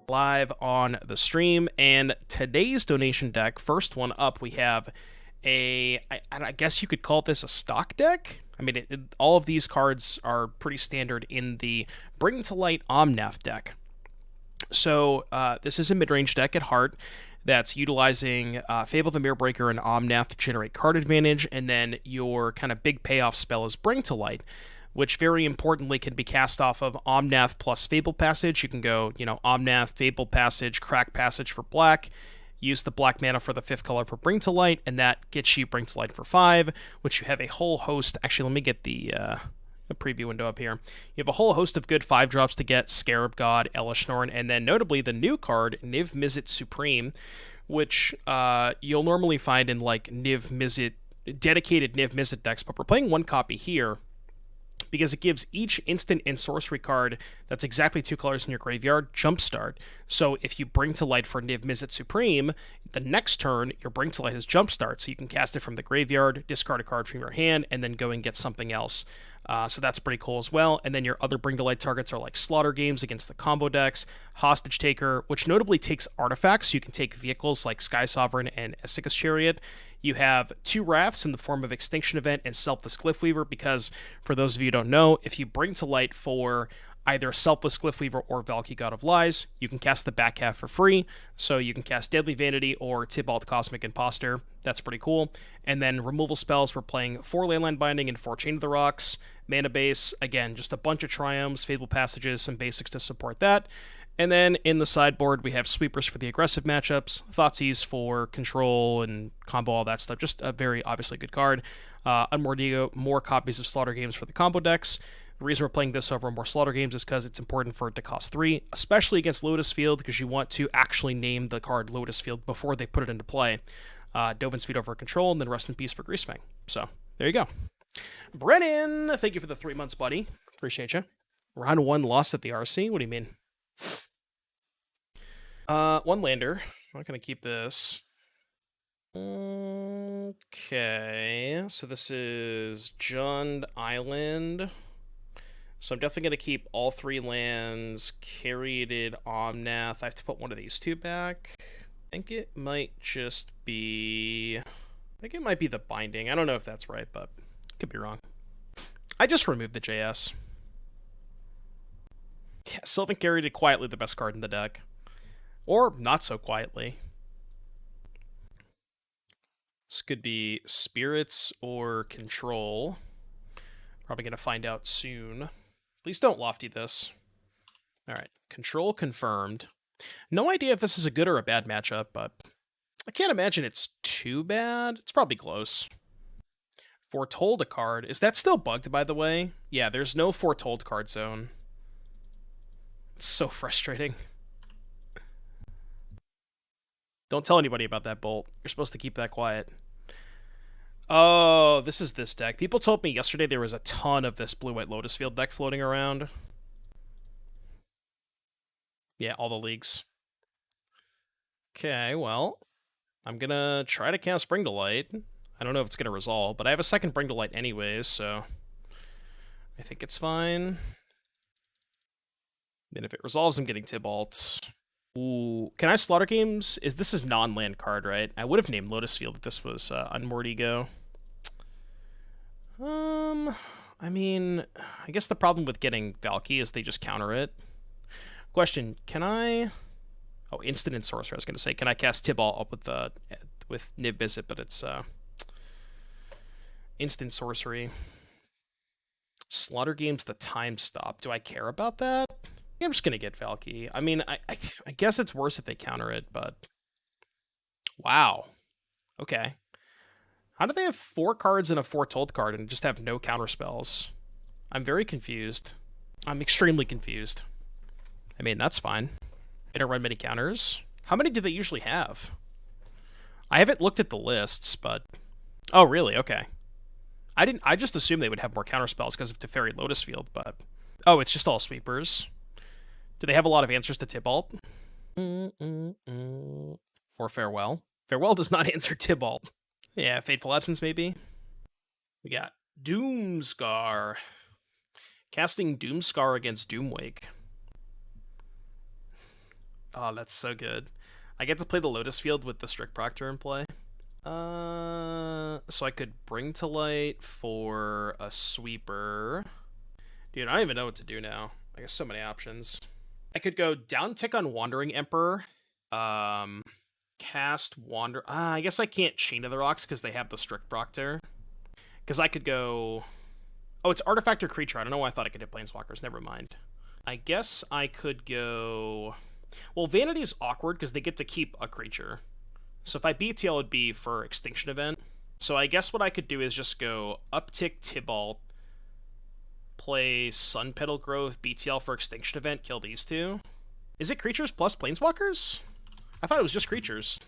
live on the stream, and today's donation deck, first one up, we have I guess you could call this a stock deck. I mean, all of these cards are pretty standard in the Bring to Light Omnath deck. So this is a mid-range deck at heart that's utilizing Fable the Mirrorbreaker and Omnath to generate card advantage, and then your kind of big payoff spell is Bring to Light, which very importantly can be cast off of Omnath plus Fabled Passage. You can go, Omnath, Fabled Passage, Crack Passage for black, use the black mana for the 5th color for Bring to Light, and that gets you Bring to Light for 5, which you have a whole host. Actually, let me get the preview window up here. You have a whole host of good 5-drops to get: Scarab God, Elishnorn, and then notably the new card, Niv-Mizzet Supreme, which you'll normally find in like Niv-Mizzet, dedicated Niv-Mizzet decks, but we're playing one copy here because it gives each instant and sorcery card that's exactly 2 colors in your graveyard Jumpstart. So if you Bring to Light for Niv-Mizzet Supreme, the next turn your Bring to Light is Jumpstart, so you can cast it from the graveyard, discard a card from your hand, and then go and get something else. So that's pretty cool as well. And then your other Bring to Light targets are like Slaughter Games against the combo decks, Hostage Taker, which notably takes artifacts, so you can take vehicles like Sky Sovereign and Esika's Chariot. You have 2 Wraths in the form of Extinction Event and Selfless Glyphweaver, because, for those of you who don't know, if you Bring to Light for either Selfless Glyphweaver or Valki, God of Lies, you can cast the back half for free, so you can cast Deadly Vanity or Tibalt Cosmic Impostor. That's pretty cool. And then removal spells, we're playing 4 Leyline Binding and 4 Chain of the Rocks. Mana base, again, just a bunch of Triomes, Fabled Passages, some basics to support that. And then in the sideboard, we have Sweepers for the aggressive matchups, Thoughtseize for control and combo, all that stuff. Just a very obviously good card. Unmoored Ego, more copies of Slaughter Games for the combo decks. The reason we're playing this over more Slaughter Games is because it's important for it to cost 3, especially against Lotus Field, because you want to actually name the card Lotus Field before they put it into play. Dove and Speed over control, and then Rest in Peace for Greasefang. So, there you go. Brennan, thank you for the 3 months, buddy. Appreciate you. Round 1 lost at the RC? What do you mean? 1 lander. I'm not going to keep this. Okay, so this is Jund Island. So I'm definitely going to keep all 3 lands. Caryatid, Omnath. I have to put one of these 2 back. I think it might just be... I think it might be the Binding. I don't know if that's right, but could be wrong. I just removed the JS. Yeah, Sylvan Caryatid, quietly the best card in the deck. Or not so quietly. This could be Spirits or Control. Probably going to find out soon. Please don't Lofty this. Alright, Control confirmed. No idea if this is a good or a bad matchup, but I can't imagine it's too bad. It's probably close. Foretold a card. Is that still bugged, by the way? Yeah, there's no Foretold card zone. It's so frustrating. Don't tell anybody about that, Bolt. You're supposed to keep that quiet. Oh, this is this deck. People told me yesterday there was a ton of this Blue-White Lotus Field deck floating around. Yeah, all the leagues. Okay, well, I'm gonna try to cast Bring to Light. I don't know if it's gonna resolve, but I have a second Bring to Light anyways, so I think it's fine. And if it resolves, I'm getting Tibalt. Ooh, can I Slaughter Games? This is non-land card, right? I would have named Lotus Field if this was Unmoored Ego. I mean, I guess the problem with getting Valki is they just counter it. Question, can I... Oh, Instant and Sorcerer, I was going to say. Can I cast Tibalt up with Niv-Mizzet, but it's Instant Sorcery. Slaughter Games the time stop. Do I care about that? I'm just going to get Valki. I mean, I guess it's worse if they counter it, but... Wow. Okay. How do they have 4 cards and a Foretold card and just have no counter spells? I'm very confused. I'm extremely confused. I mean, that's fine. They don't run many counters. How many do they usually have? I haven't looked at the lists, but... Oh, really? Okay. I just assumed they would have more counter spells because of Teferi Lotus Field, but... Oh, it's just all sweepers. Do they have a lot of answers to Tibalt? Or Farewell? Farewell does not answer Tibalt. Yeah, Fateful Absence, maybe? We got Doomscar. Casting Doomscar against Doomwake. Oh, that's so good. I get to play the Lotus Field with the Strict Proctor in play. So I could bring to light for a sweeper. Dude, I don't even know what to do now. I guess so many options. I could go down tick on Wandering Emperor. Cast Wander. I guess I can't Chain to the Rocks because they have the Strict Proctor. Because I could go. Oh, it's Artifact or Creature. I don't know why I thought I could hit Planeswalkers. Never mind. I guess I could go. Well, Vanity is awkward because they get to keep a creature. So if I BTL, it would be for Extinction Event. So I guess what I could do is just go uptick Tibalt, play Sunpetal Grove, BTL for Extinction Event, kill these two. Is it creatures plus Planeswalkers? I thought it was just creatures.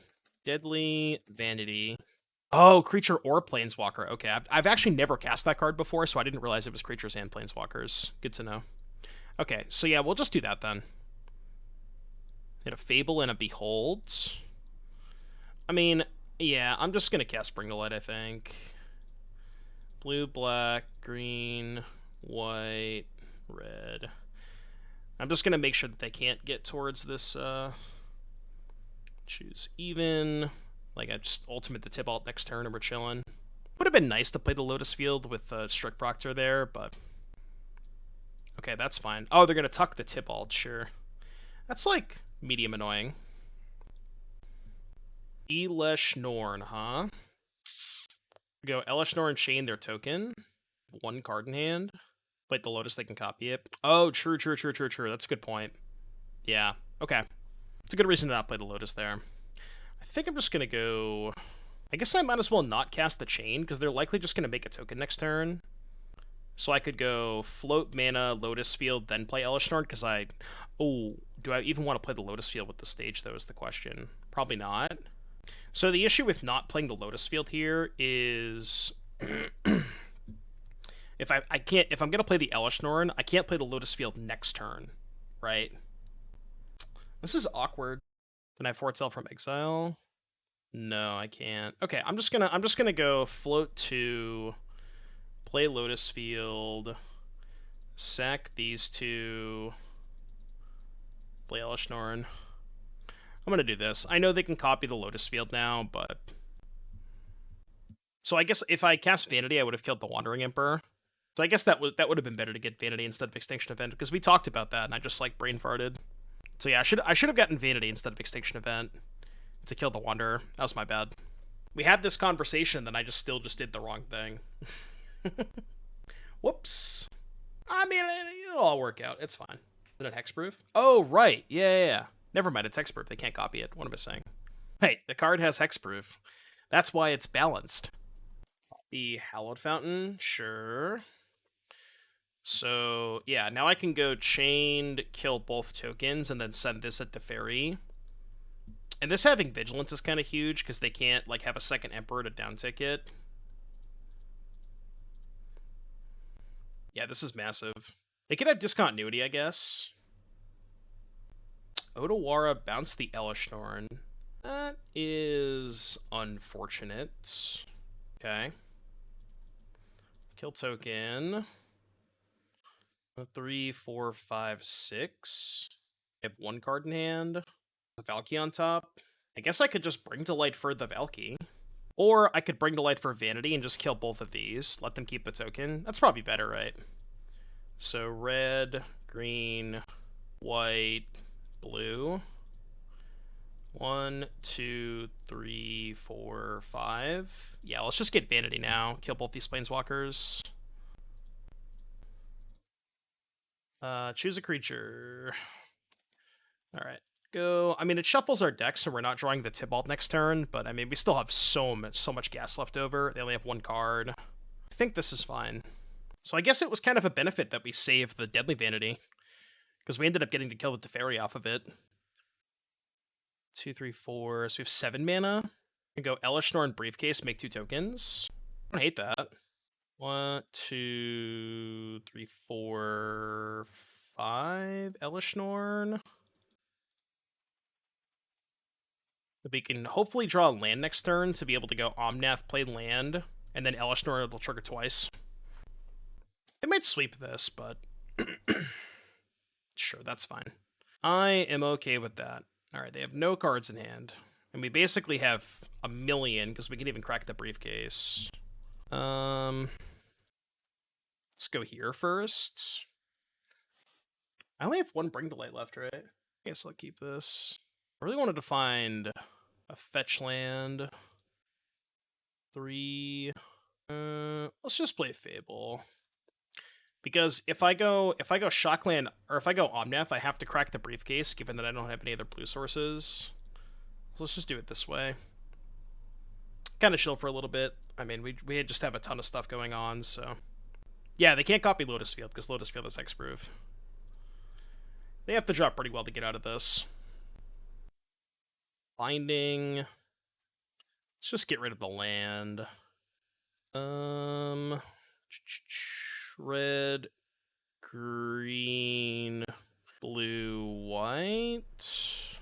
Deadly Vanity. Oh, creature or Planeswalker. Okay, I've actually never cast that card before, so I didn't realize it was creatures and Planeswalkers. Good to know. Okay, so yeah, we'll just do that then. Hit a Fable and a Behold. I mean, yeah, I'm just going to cast Bring to Light, I think. Blue, black, green, white, red. I'm just going to make sure that they can't get towards this, choose even. Like, I just ultimate the Tibalt next turn and we're chilling. Would have been nice to play the Lotus Field with Strict Proctor there, but... Okay, that's fine. Oh, they're going to tuck the Tibalt, sure. That's, like, medium annoying. Elesh Norn, huh? Go Elesh Norn, chain their token. One card in hand. Play the Lotus, they can copy it. Oh, true. That's a good point. Yeah, okay. It's a good reason to not play the Lotus there. I think I'm just going to go... I guess I might as well not cast the chain, because they're likely just going to make a token next turn. So I could go float mana, Lotus Field, then play Elesh Norn, because I... Oh, do I even want to play the Lotus Field with the stage, though, is the question. Probably not. So the issue with not playing the Lotus Field here is... if I'm gonna play the Elesh Norn, I can't play the Lotus Field next turn, right? This is awkward. Can I foretell from exile? No, I can't. Okay, I'm just gonna go float to play Lotus Field, sack these two, play Elesh Norn. I'm going to do this. I know they can copy the Lotus Field now, but... So I guess if I cast Vanity, I would have killed the Wandering Emperor. So I guess that would have been better to get Vanity instead of Extinction Event, because we talked about that, and I just, like, brain farted. So yeah, I should have gotten Vanity instead of Extinction Event to kill the Wanderer. That was my bad. We had this conversation, then I still did the wrong thing. Whoops. I mean, it'll all work out. It's fine. Isn't it hexproof? Oh, right. Yeah. Never mind, it's hexproof. They can't copy it. What am I saying? Hey, the card has hexproof. That's why it's balanced. The Hallowed Fountain, sure. So, yeah, now I can go chained, kill both tokens, and then send this at Teferi. And this having Vigilance is kind of huge, because they can't, like, have a second Emperor to downtick it. Yeah, this is massive. They could have Discontinuity, I guess. Otawara bounced the Elesh Norn. That is unfortunate. Okay. Kill token. 3, 4, 5, 6. I have one card in hand. A Valki on top. I guess I could just bring to light for the Valki. Or I could bring to light for Vanity and just kill both of these. Let them keep the token. That's probably better, right? So red, green, white, blue. 1, 2, 3, 4, 5. Yeah, let's just get Vanity now. Kill both these Planeswalkers. Choose a creature. Alright, go. I mean, it shuffles our deck, so we're not drawing the Tibalt next turn, but I mean, we still have so much gas left over. They only have one card. I think this is fine. So I guess it was kind of a benefit that we saved the Deadly Vanity, because we ended up getting to kill the Teferi off of it. 2, 3, 4. So we have 7 mana. We can go Elesh Norn Briefcase, make 2 tokens. I don't hate that. 1, 2, 3, 4, 5. Elesh Norn. We can hopefully draw a land next turn to be able to go Omnath, play land, and then Elesh Norn will trigger twice. They might sweep this, but sure, that's fine. I am okay with that. Alright, they have no cards in hand. And we basically have a million, because we can even crack the briefcase. Let's go here first. I only have one Bring to Light left, right? I guess I'll keep this. I really wanted to find a fetch land. 3. Let's just play Fable. Because if I go Shockland, or if I go Omnath, I have to crack the briefcase, given that I don't have any other blue sources. So let's just do it this way. Kind of chill for a little bit. I mean, we just have a ton of stuff going on, so... Yeah, they can't copy Lotus Field, because Lotus Field is Hexproof. They have to drop pretty well to get out of this. Binding. Let's just get rid of the land. Red, green, blue, white.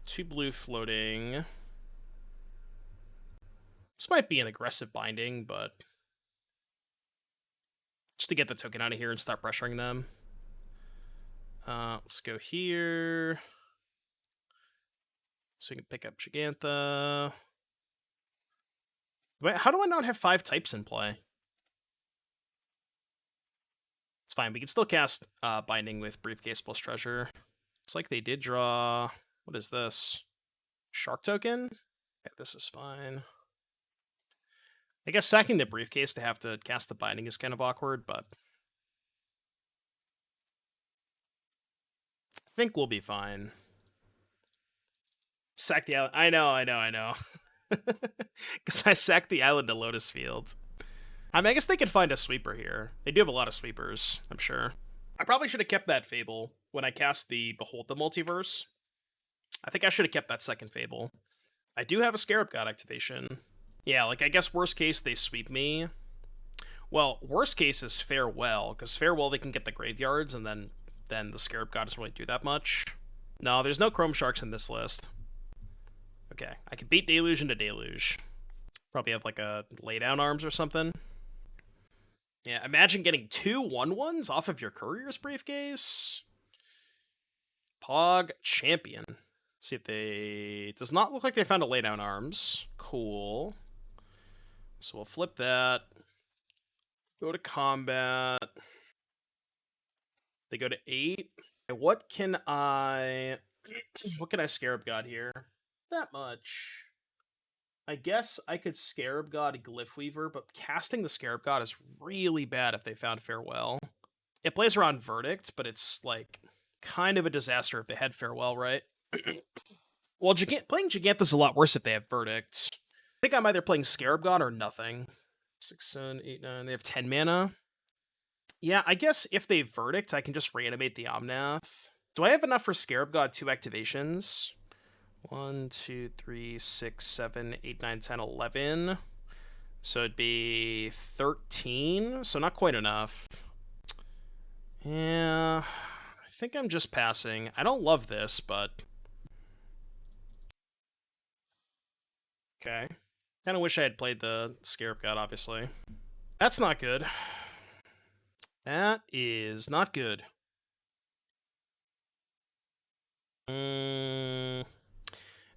2 blue floating. This might be an aggressive binding, but just to get the token out of here and start pressuring them. Let's go here. So we can pick up Gigantha. Wait, how do I not have 5 types in play? It's fine. We can still cast Binding with Briefcase plus Treasure. Looks like they did draw... What is this? Shark token? Okay, this is fine. I guess sacking the Briefcase to have to cast the Binding is kind of awkward, but... I think we'll be fine. Sack the island. I know. Because I sacked the island to Lotus Field. I mean, I guess they could find a sweeper here. They do have a lot of sweepers, I'm sure. I probably should have kept that Fable when I cast the Behold the Multiverse. I think I should have kept that second Fable. I do have a Scarab God activation. Yeah, like, I guess worst case, they sweep me. Well, worst case is Farewell, because Farewell, they can get the graveyards, and then the Scarab God doesn't really do that much. No, there's no Chrome Sharks in this list. Okay, I can beat Deluge into Deluge. Probably have, like, a Laydown Arms or something. Yeah, imagine getting 2 1/1s off of your Courier's Briefcase. Pog Champion. Let's see if they... Does not look like they found a Laydown Arms. Cool. So we'll flip that. Go to combat. They go to 8. What can I Scarab God here? That much. I guess I could Scarab God Glyphweaver, but casting the Scarab God is really bad if they found Farewell. It plays around Verdict, but it's, like, kind of a disaster if they had Farewell, right? Well, playing Gigantha's a lot worse if they have Verdict. I think I'm either playing Scarab God or nothing. 6, 7, 8, 9. They have 10 mana. Yeah, I guess if they Verdict, I can just reanimate the Omnath. Do I have enough for Scarab God 2 activations? 1, 2, 3, 6, 7, 8, 9, 10, 11. So it'd be 13. So not quite enough. Yeah, I think I'm just passing. I don't love this, but... Okay. Kind of wish I had played the Scarab God, obviously. That's not good. That is not good.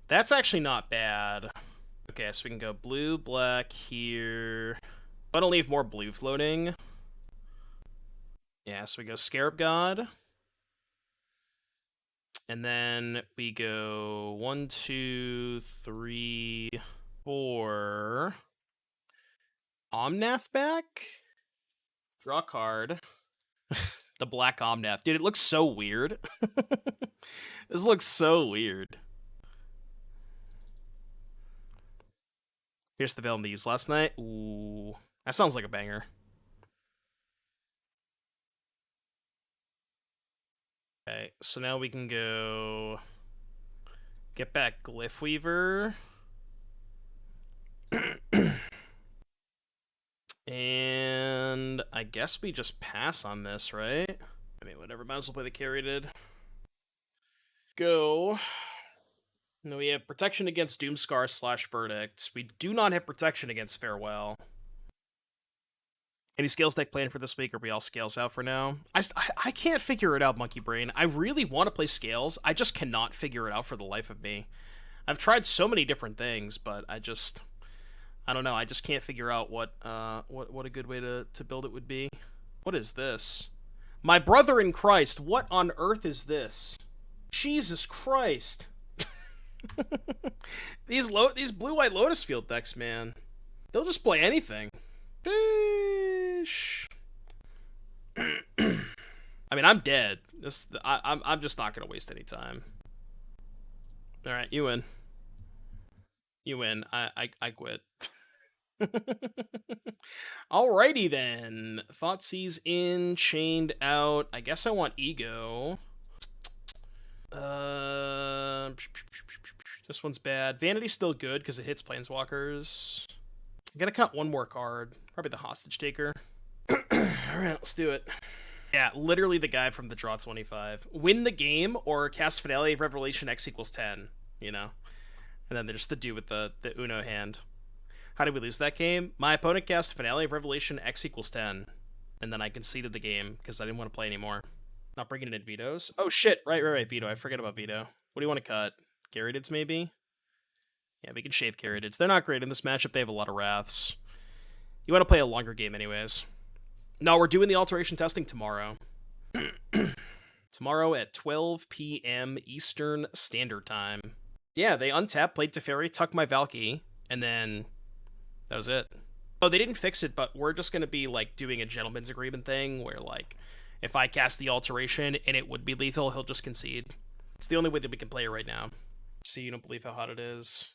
That's actually not bad. Okay, so we can go blue, black here. I want to leave more blue floating. Yeah, so we go Scarab God. And then we go 1, 2, 3, 4. Omnath back? Draw card. The black Omnath. Dude, it looks so weird. This looks so weird. Pierce the Veil in these last night. Ooh. That sounds like a banger. Okay, so now we can go... Get back Glyphweaver. And I guess we just pass on this, right? I mean, whatever, might as well play the Caryatid. Go. No, we have protection against Doomscar / Verdict. We do not have protection against Farewell. Any scales deck plan for this week, or we all scales out for now? I can't figure it out, Monkey Brain. I really want to play scales. I just cannot figure it out for the life of me. I've tried so many different things, but I don't know. I just can't figure out what a good way to build it would be. What is this? My brother in Christ, what on earth is this? Jesus Christ. These blue-white Lotus Field decks, man. They'll just play anything. Fish. I mean, I'm dead. I'm just not gonna waste any time. All right, you win. You win. I quit. Alrighty then. Thoughtseize in, chained out. I guess I want ego. This one's bad. Vanity's still good because it hits planeswalkers. I gotta cut one more card. Probably the hostage taker. Alright, let's do it. Yeah, literally the guy from the Draw 25. Win the game or cast Finale of Revelation X equals 10, you know? And then there's the dude with the Uno hand. How did we lose that game? My opponent cast Finale of Revelation X equals 10. And then I conceded the game because I didn't want to play anymore. Not bringing in vetoes. Oh shit, right, veto. I forget about veto. What do you want to cut? Caryatids maybe? Yeah, we can shave Caryatids. They're not great in this matchup. They have a lot of Wraths. You want to play a longer game anyways. No, we're doing the alteration testing tomorrow. Tomorrow at 12 p.m. Eastern Standard Time. Yeah, they untapped, played Teferi, tucked my Valki, and then that was it. Oh, they didn't fix it, but we're just going to be like doing a gentleman's agreement thing where like if I cast the alteration and it would be lethal, he'll just concede. It's the only way that we can play it right now. See, you don't believe how hot it is.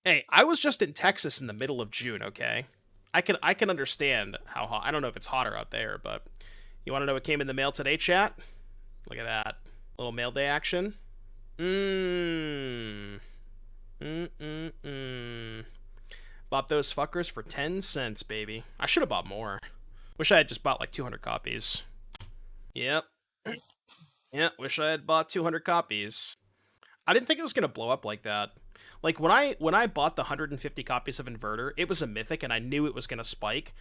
Hey, I was just in Texas in the middle of June, okay? I can understand how hot. I don't know if it's hotter out there, but you want to know what came in the mail today, chat? Look at that. Little mail day action. Bought those fuckers for 10 cents, baby. I should have bought more. Wish I had just bought like 200 copies. Yep. Yeah, wish I had bought 200 copies. I didn't think it was going to blow up like that. Like, when I bought the 150 copies of Inverter, it was a mythic, and I knew it was going to spike.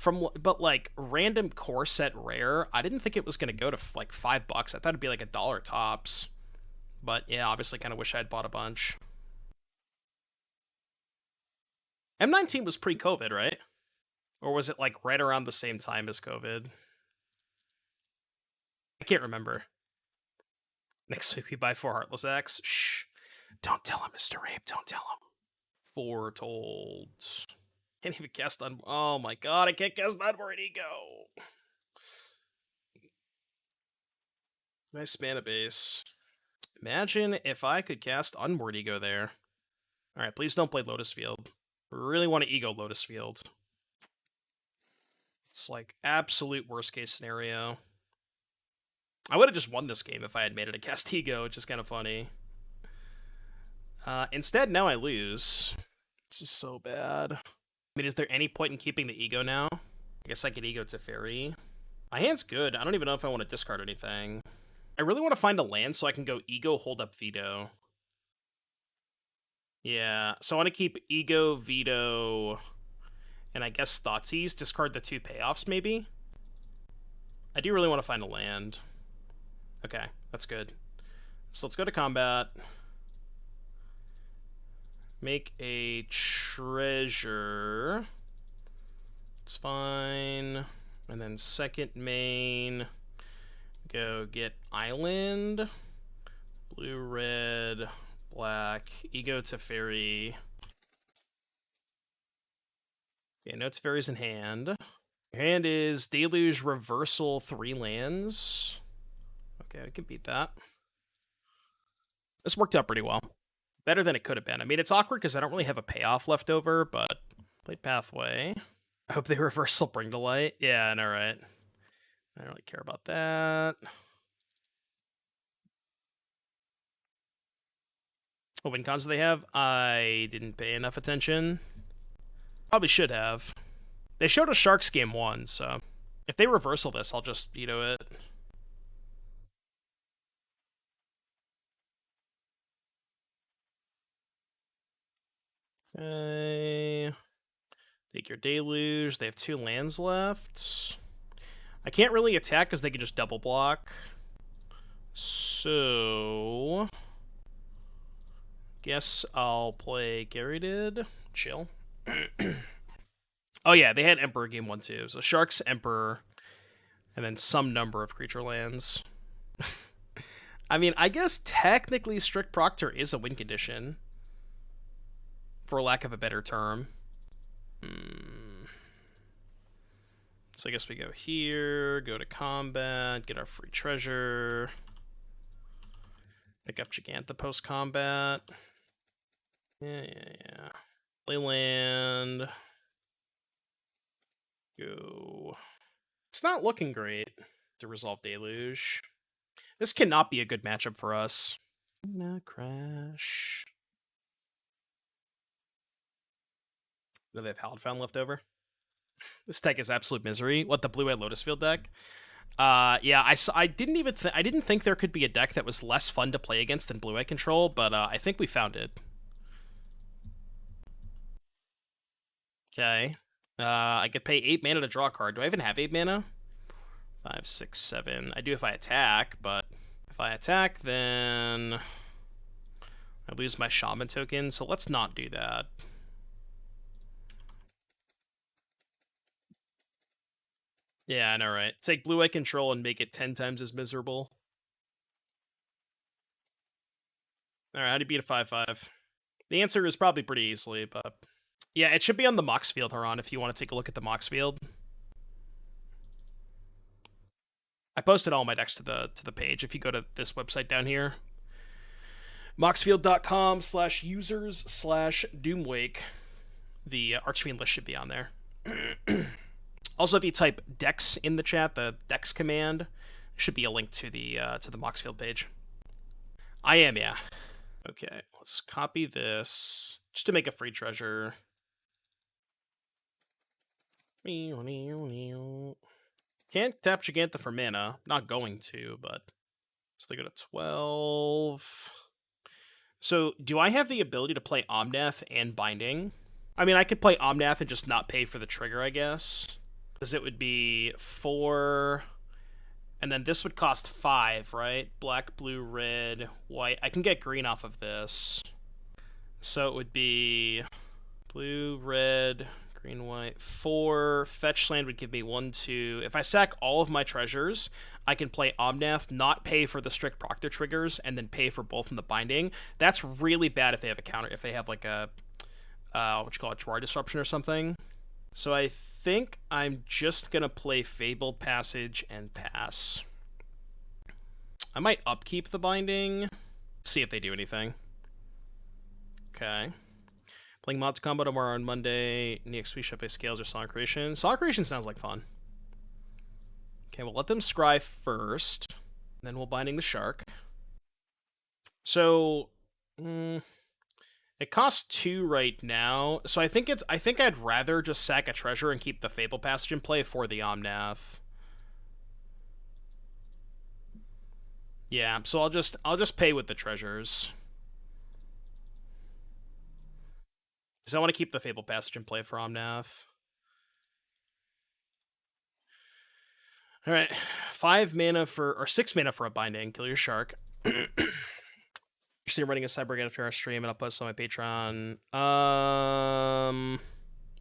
But, like, random core set rare, I didn't think it was going to go to, like, $5. I thought it'd be, like, $1 tops. But, yeah, obviously kind of wish I had bought a bunch. M19 was pre-COVID, right? Or was it, like, right around the same time as COVID? I can't remember. Next week we buy 4 Heartless X. Shh. Don't tell him, Mr. Rape. Don't tell him. Foretold. Can't even cast on. Oh my god, I can't cast Unmoored Ego. Nice mana base. Imagine if I could cast Unmoored Ego there. Alright, please don't play Lotus Field. I really want to Ego Lotus Field. It's like absolute worst case scenario. I would have just won this game if I had made it a cast Ego, which is kind of funny. Instead, now I lose. This is so bad. I mean, is there any point in keeping the Ego now? I guess I could Ego Teferi. My hand's good. I don't even know if I want to discard anything. I really want to find a land so I can go Ego, hold up, veto. Yeah, so I want to keep Ego, veto, and I guess Thoughtseize. Discard the 2 payoffs, maybe? I do really want to find a land. Okay, that's good. So let's go to combat. Make a treasure. It's fine. And then second main. Go get island. Blue, red, black. Ego Teferi. Okay, no Teferi's in hand. Your hand is Deluge, Reversal, 3 lands. Okay, I can beat that. This worked out pretty well. Better than it could have been. I mean, it's awkward because I don't really have a payoff left over, but played Pathway. I hope they reversal Bring to Light. Yeah, I know, right? I don't really care about that. What win cons do they have? I didn't pay enough attention. Probably should have. They showed us Sharks game 1, so if they reversal this, I'll just veto it. Okay. Figure Deluge. They have 2 lands left. I can't really attack because they can just double block. So... guess I'll play Caryatid. Chill. Oh yeah, they had Emperor game 1 too. So Sharks, Emperor, and then some number of creature lands. I mean, I guess technically Strict Proctor is a win condition, for lack of a better term. So I guess we go here, go to combat, get our free treasure, pick up Giganta post-combat. Yeah. Play land. Go. It's not looking great to resolve Deluge. This cannot be a good matchup for us. Crash. Do they have Hallowed left over? This deck is absolute misery. What, the Blue-Eyed Lotus Field deck? Yeah, I didn't think there could be a deck that was less fun to play against than Blue-Eye Control, but I think we found it. Okay. I could pay 8 mana to draw a card. Do I even have 8 mana? 5, 6, 7. I do if I attack, but if I attack, then I lose my Shaman token, so let's not do that. Yeah, I know, right? Take Blue-Eye Control and make it 10 times as miserable. Alright, how do you beat a 5/5? The answer is probably pretty easily, but... yeah, it should be on the Mox Field, Haran, if you want to take a look at the Mox Field. I posted all my decks to the page if you go to this website down here. moxfield.com/users/Doomwake. The Archfiend list should be on there. Also, if you type Dex in the chat, the Dex command should be a link to the Moxfield page. I am, yeah. Okay, let's copy this just to make a free treasure. Can't tap Giganta for mana. Not going to, but so they go to 12. So, do I have the ability to play Omnath and Binding? I mean, I could play Omnath and just not pay for the trigger, I guess. Because it would be 4... and then this would cost 5, right? Black, blue, red, white. I can get green off of this. So it would be blue, red, green, white, 4. Fetch land would give me 1, 2. If I sack all of my treasures, I can play Omnath, not pay for the Strict Proctor triggers, and then pay for both in the Binding. That's really bad if they have a counter, if they have like a, what you call it, Draw Disruption or something. So I think I'm just going to play Fabled Passage and pass. I might upkeep the Binding, see if they do anything. Okay. Playing Mod to Combo tomorrow on Monday. Next week, should play Scales or Song Creation. Song Creation sounds like fun. Okay, we'll let them scry first. Then we'll Binding the Shark. So... it costs 2 right now, so I think I'd rather just sack a treasure and keep the Fabled Passage in play for the Omnath. Yeah, so I'll just pay with the treasures. Because I want to keep the Fabled Passage in play for Omnath. Alright, 5 mana for, or 6 mana for a Binding. Kill your Shark. I'm running a Cyber after our stream, and I'll post on my Patreon.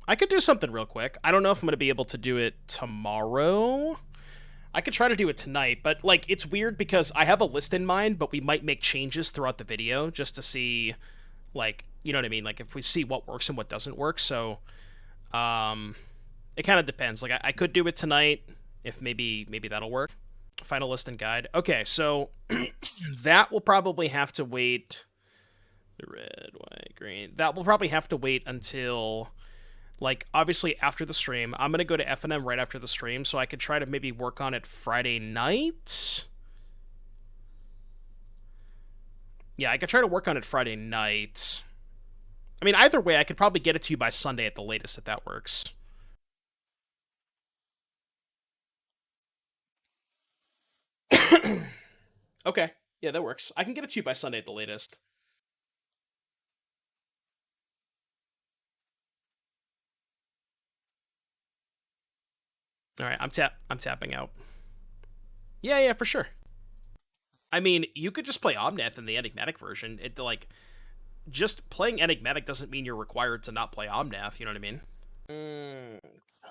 I could do something real quick. I don't know if I'm going to be able to do it tomorrow. I could try to do it tonight, but, like, it's weird because I have a list in mind, but we might make changes throughout the video just to see, like, you know what I mean? Like, if we see what works and what doesn't work, so, it kind of depends. Like, I could do it tonight, if maybe that'll work. Final list and guide. Okay, so that will probably have to wait. The red, white, green. That will probably have to wait until, like, obviously after the stream. I'm going to go to FNM right after the stream, so I could try to maybe work on it Friday night. Yeah, I could try to work on it Friday night. I mean, either way, I could probably get it to you by Sunday at the latest if that works. Okay, yeah, that works. I can get it to you by Sunday at the latest. All right, I'm tapping out. Yeah, for sure. I mean, you could just play Omnath in the enigmatic version. It like just playing enigmatic doesn't mean you're required to not play Omnath. You know what I mean?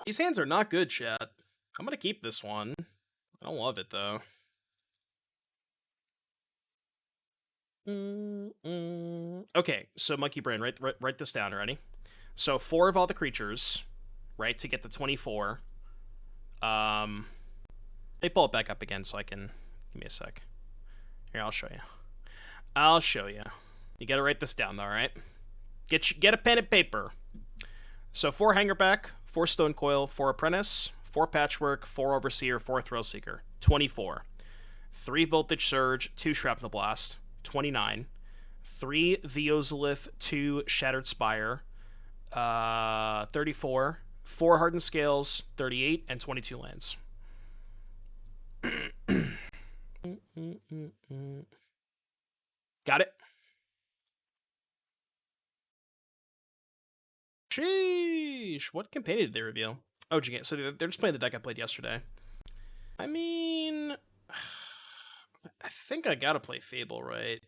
These hands are not good, chat. I'm gonna keep this one. I don't love it though. Okay, so Monkey Brain, write this down. Ready? So 4 of all the creatures, right, to get the 24. Let me pull it back up again so I can... Give me a sec. Here, I'll show you. I'll show you. You gotta write this down, though, right? Get a pen and paper. So 4 Hangerback, 4 Stone Coil, 4 Apprentice, 4 Patchwork, 4 Overseer, 4 Thrillseeker. 24. 3 Voltage Surge, 2 Shrapnel Blast. 29. 3 Veozolith, 2 Shattered Spire. 34. 4 Hardened Scales, 38, and 22 lands. Got it? Sheesh. What companion did they reveal? Oh, so they're just playing the deck I played yesterday. I mean, I think I gotta play Fable, right?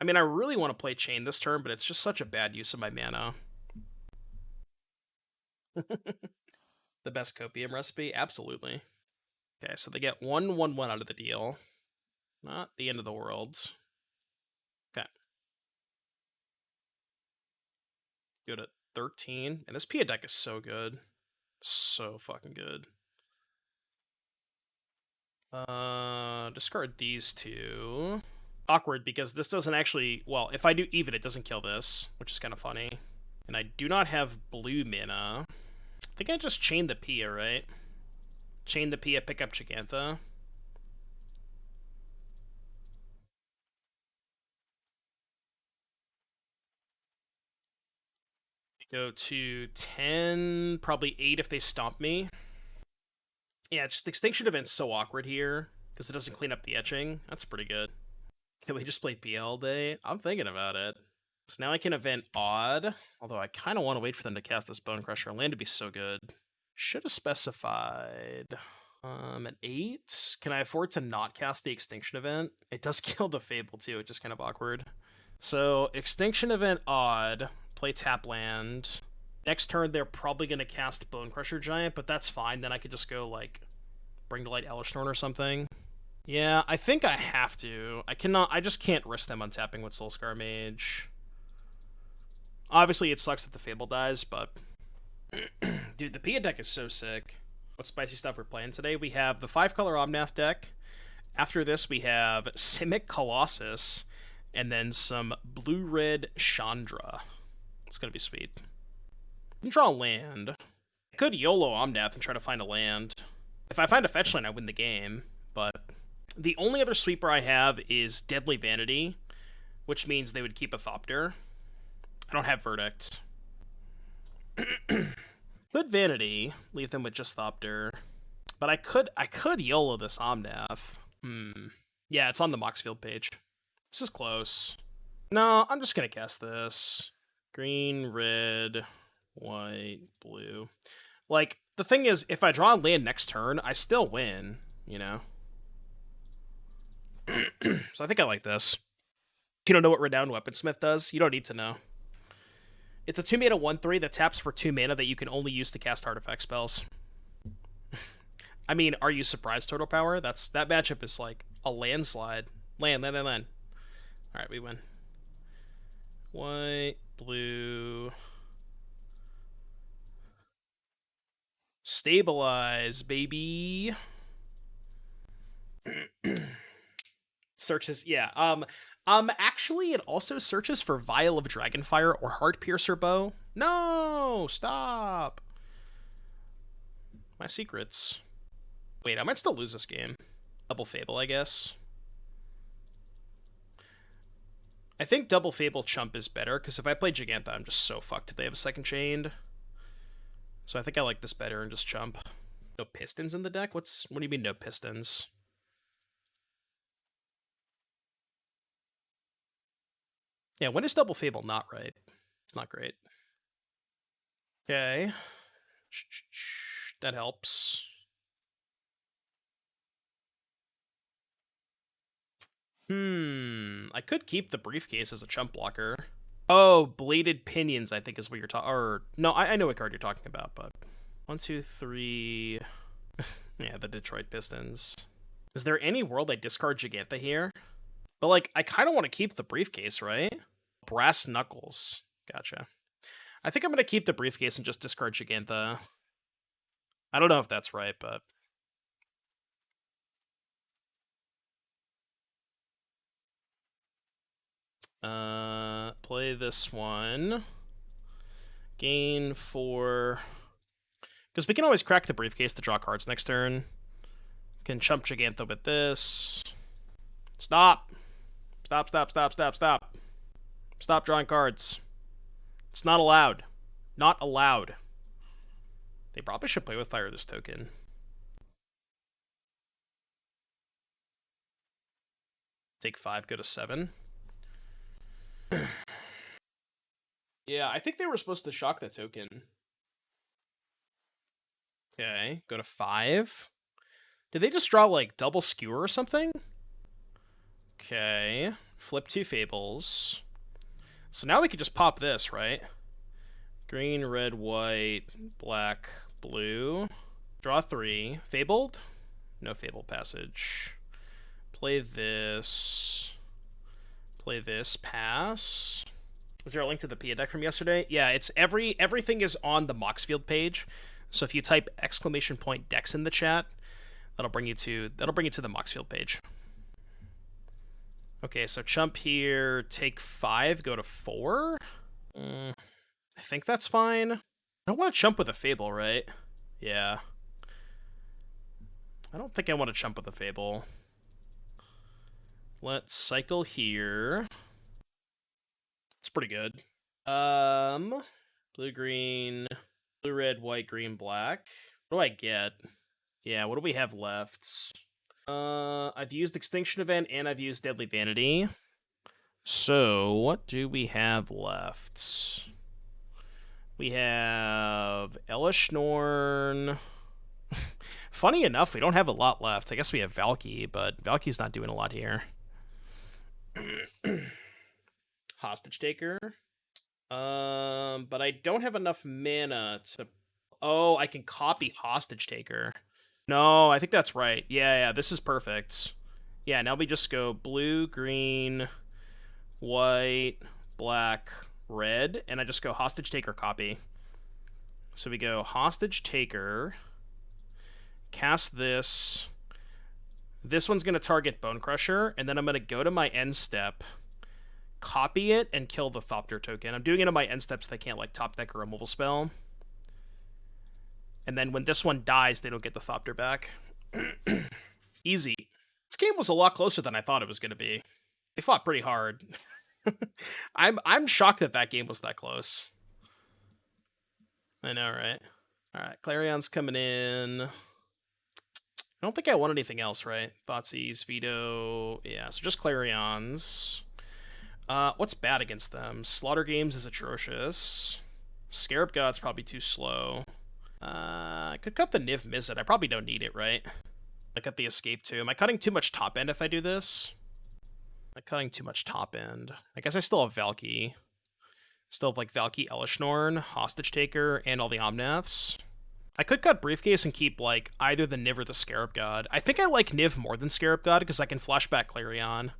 I mean, I really want to play Chain this turn, but it's just such a bad use of my mana. The best copium recipe? Absolutely. Okay, so they get 1/1/1 out of the deal. Not the end of the world. Okay. Go to 13. And this Pia deck is so good. So fucking good. Discard these 2. Awkward because this doesn't actually... Well, if I do even, it doesn't kill this, which is kind of funny. And I do not have blue mana. I think I just chained the Pia, right? Chain the Pia, pick up Gigantha. Go to 10, probably 8 if they stomp me. Yeah, just Extinction Event's so awkward here, because it doesn't clean up the etching. That's pretty good. Can we just play PL all day? I'm thinking about it. So now I can event Odd, although I kind of want to wait for them to cast this Bone Crusher. Land to be so good. Should have specified... an 8? Can I afford to not cast the Extinction Event? It does kill the Fable too, which is kind of awkward. So, Extinction Event Odd, play tap land. Next turn, they're probably going to cast Bone Crusher Giant, but that's fine. Then I could just go, like, Bring to Light Elesh Norn or something. Yeah, I think I have to. I just can't risk them untapping with Soulscar Mage. Obviously, it sucks that the Fable dies, but... Dude, the Pia deck is so sick. What spicy stuff we're playing today? We have the 5-color Omnath deck. After this, we have Simic Colossus, and then some blue-red Chandra. It's gonna be sweet. Draw a land. I could YOLO Omnath and try to find a land. If I find a fetch land, I win the game, but the only other sweeper I have is Deadly Vanity, which means they would keep a Thopter. I don't have Verdict. Good Vanity, leave them with just Thopter. But I could YOLO this Omnath. Yeah, it's on the Moxfield page. This is close. No, I'm just gonna cast this. Green, red, white, blue. Like, the thing is, if I draw a land next turn, I still win, you know? So I think I like this. You don't know what Renowned Weaponsmith does? You don't need to know. It's a 2-mana 1/3 that taps for 2 mana that you can only use to cast artifact spells. I mean, are you surprised, Total Power? That matchup is like a landslide. Land. Alright, we win. White, blue. Stabilize, baby. Searches, yeah. Actually, it also searches for Vial of Dragonfire or Heart Piercer Bow. No, stop. My secrets. Wait, I might still lose this game. Double Fable, I guess. I think Double Fable Chump is better, because if I play Gigantha, I'm just so fucked if they have a second chained. So I think I like this better and just Chump. No Pistons in the deck? What do you mean no Pistons? Yeah, when is Double Fable not right? It's not great. Okay. That helps. I could keep the briefcase as a chump blocker. Oh, Bladed Pinions, I think is what you're talking. Or no, I know what card you're talking about, but 1, 2, 3. Yeah, the Detroit Pistons. Is there any world I discard Giganta here? But like, I kind of want to keep the briefcase, right? Brass Knuckles. Gotcha. I think I'm gonna keep the briefcase and just discard Giganta. I don't know if that's right, but play this one. Gain 4. Because we can always crack the briefcase to draw cards next turn. Can chump Giganta with this. Stop! Stop, stop, stop, stop, stop. Stop drawing cards. It's not allowed. Not allowed. They probably should play with fire this token. Take 5, go to 7. Yeah, I think they were supposed to shock that token. Okay, go to 5. Did they just draw, like, double skewer or something? Okay, flip 2 Fables. So now we could just pop this, right? Green, red, white, black, blue. Draw 3. Fabled? No Fabled Passage. Play this. Play this. Pass. Is there a link to the PA deck from yesterday? Yeah, it's everything is on the Moxfield page. So if you type !decks in the chat, that'll bring you to the Moxfield page. Okay, so chump here, take 5, go to 4. I think that's fine. I don't want to chump with a Fable, right? Yeah. I don't think I want to chump with a Fable. Let's cycle here. It's pretty good. Blue, green, blue, red, white, green, black. What do I get? Yeah, what do we have left? I've used Extinction Event and I've used Deadly Vanity. So, what do we have left? We have Elesh Norn. Funny enough, we don't have a lot left. I guess we have Valki, but Valki's not doing a lot here. Hostage Taker. But I don't have enough mana to... Oh, I can copy Hostage Taker. No, I think that's right. Yeah, this is perfect. Yeah, now we just go blue, green, white, black, red, and I just go Hostage Taker copy. So we go Hostage Taker, cast this. This one's going to target Bone Crusher, and then I'm going to go to my end step, copy it, and kill the Thopter token. I'm doing it on my end step so they can't like top deck a removal spell. And then when this one dies, they don't get the Thopter back. Easy. This game was a lot closer than I thought it was going to be. They fought pretty hard. I'm shocked that game was that close. I know, right? All right, Clarion's coming in. I don't think I want anything else, right? Thoughtseize, Veto. Yeah, so just Clarions. What's bad against them? Slaughter Games is atrocious. Scarab God's probably too slow. I could cut the Niv-Mizzet. I probably don't need it, right? I cut the Escape too. Am I cutting too much top end if I do this? I'm cutting too much top end. I guess I still have Valki. Still have like Valki, Elesh Norn, Hostage Taker, and all the Omnaths. I could cut Briefcase and keep like either the Niv or the Scarab God. I think I like Niv more than Scarab God because I can flashback Clarion.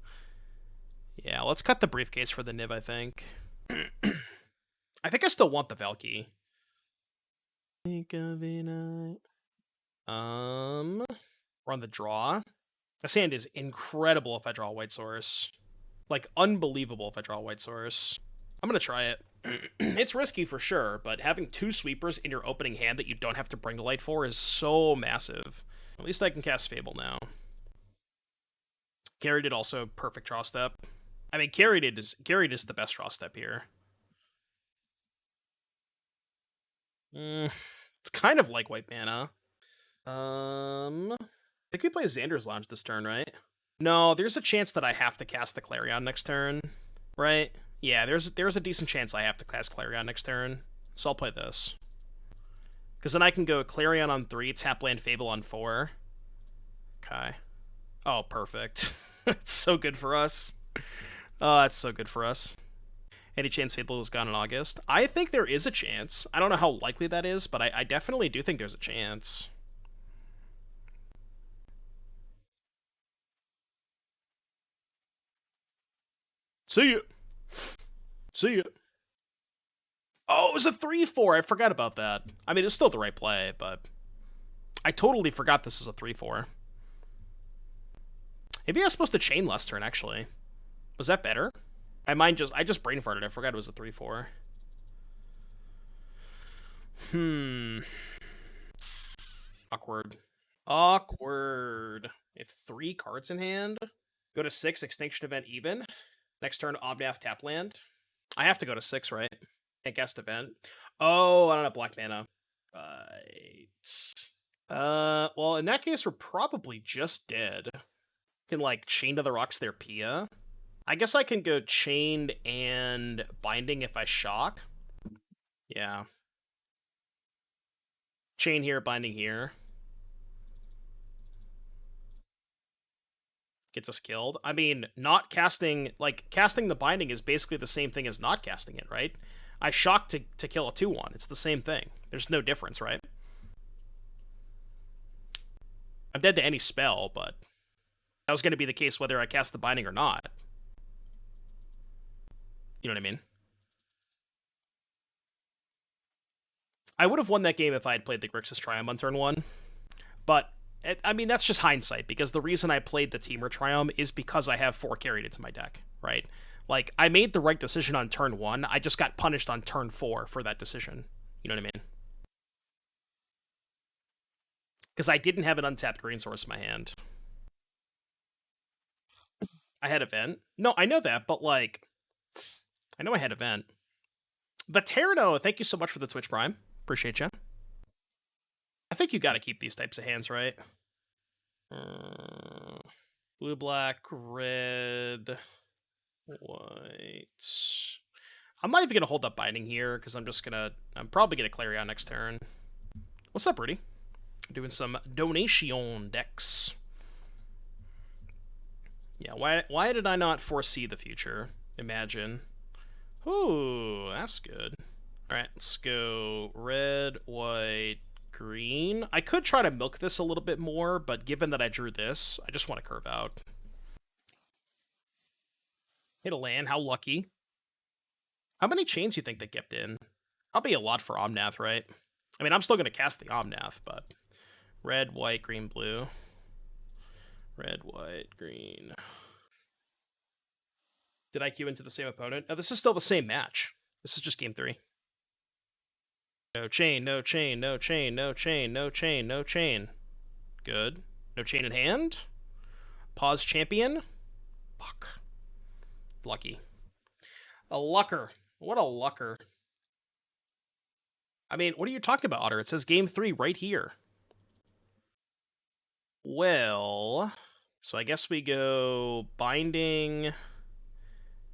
Yeah, let's cut the Briefcase for the Niv, I think. I think I still want the Valki. Think of it. We're on the draw. This hand is incredible if I draw a White Source. Like, unbelievable if I draw a White Source. I'm gonna try it. It's risky for sure, but having 2 sweepers in your opening hand that you don't have to bring to light for is so massive. At least I can cast Fable now. Caryatid also perfect draw step. I mean, Caryatid is the best draw step here. It's kind of like white mana. I think we play Xander's Lounge this turn, right? No, there's a chance that I have to cast the Clarion next turn, right? Yeah, there's a decent chance I have to cast Clarion next turn, so I'll play this. Because then I can go Clarion on 3, tap land Fable on 4. Okay. Oh, perfect. It's so good for us. Oh, that's so good for us. Any chance Fable was gone in August? I think there is a chance. I don't know how likely that is, but I definitely do think there's a chance. See ya. See ya. Oh, it was a 3-4. I forgot about that. I mean, it's still the right play, but I totally forgot this is a 3-4. Maybe I was supposed to chain last turn, actually. Was that better? I just brain farted. I forgot it was a 3-4. Awkward. Awkward. If 3 cards in hand. Go to 6, Extinction Event even. Next turn, Omnath tap land. I have to go to 6, right? Can't cast event. Oh, I don't have black mana. Right. Well, in that case, we're probably just dead. Can, like, chain to the rocks their Pia. I guess I can go chained and binding if I shock. Yeah. Chain here, binding here. Gets us killed. I mean, not casting, like, casting the binding is basically the same thing as not casting it, right? I shock to kill a 2-1. It's the same thing. There's no difference, right? I'm dead to any spell, but that was going to be the case whether I cast the binding or not. You know what I mean? I would have won that game if I had played the Grixis Triome on turn 1, but I mean, that's just hindsight, because the reason I played the Temur Triome is because I have 4 Caryatids in my deck, right? Like, I made the right decision on turn 1, I just got punished on turn 4 for that decision. You know what I mean? Because I didn't have an untapped green source in my hand. I had Event. No, I know that, but, like, I know I had Event. But Terrano, thank you so much for the Twitch Prime. Appreciate you. I think you got to keep these types of hands, right? Blue, black, red, white. I'm not even going to hold up binding here, because I'm probably going to Clarion next turn. What's up, Rudy? Doing some donation decks. Yeah, why did I not foresee the future? Imagine. Ooh, that's good. Alright, let's go red, white, green. I could try to milk this a little bit more, but given that I drew this, I just want to curve out. Hit a land, how lucky. How many chains do you think they kept in? Probably a lot for Omnath, right? I mean, I'm still going to cast the Omnath, but... Red, white, green, blue. Red, white, green. Did I queue into the same opponent? No, this is still the same match. This is just game 3. No chain, no chain, no chain, no chain, no chain, no chain. Good. No chain in hand. Pause champion. Fuck. Lucky. A lucker. What a lucker. I mean, what are you talking about, Otter? It says game 3 right here. Well, so I guess we go binding,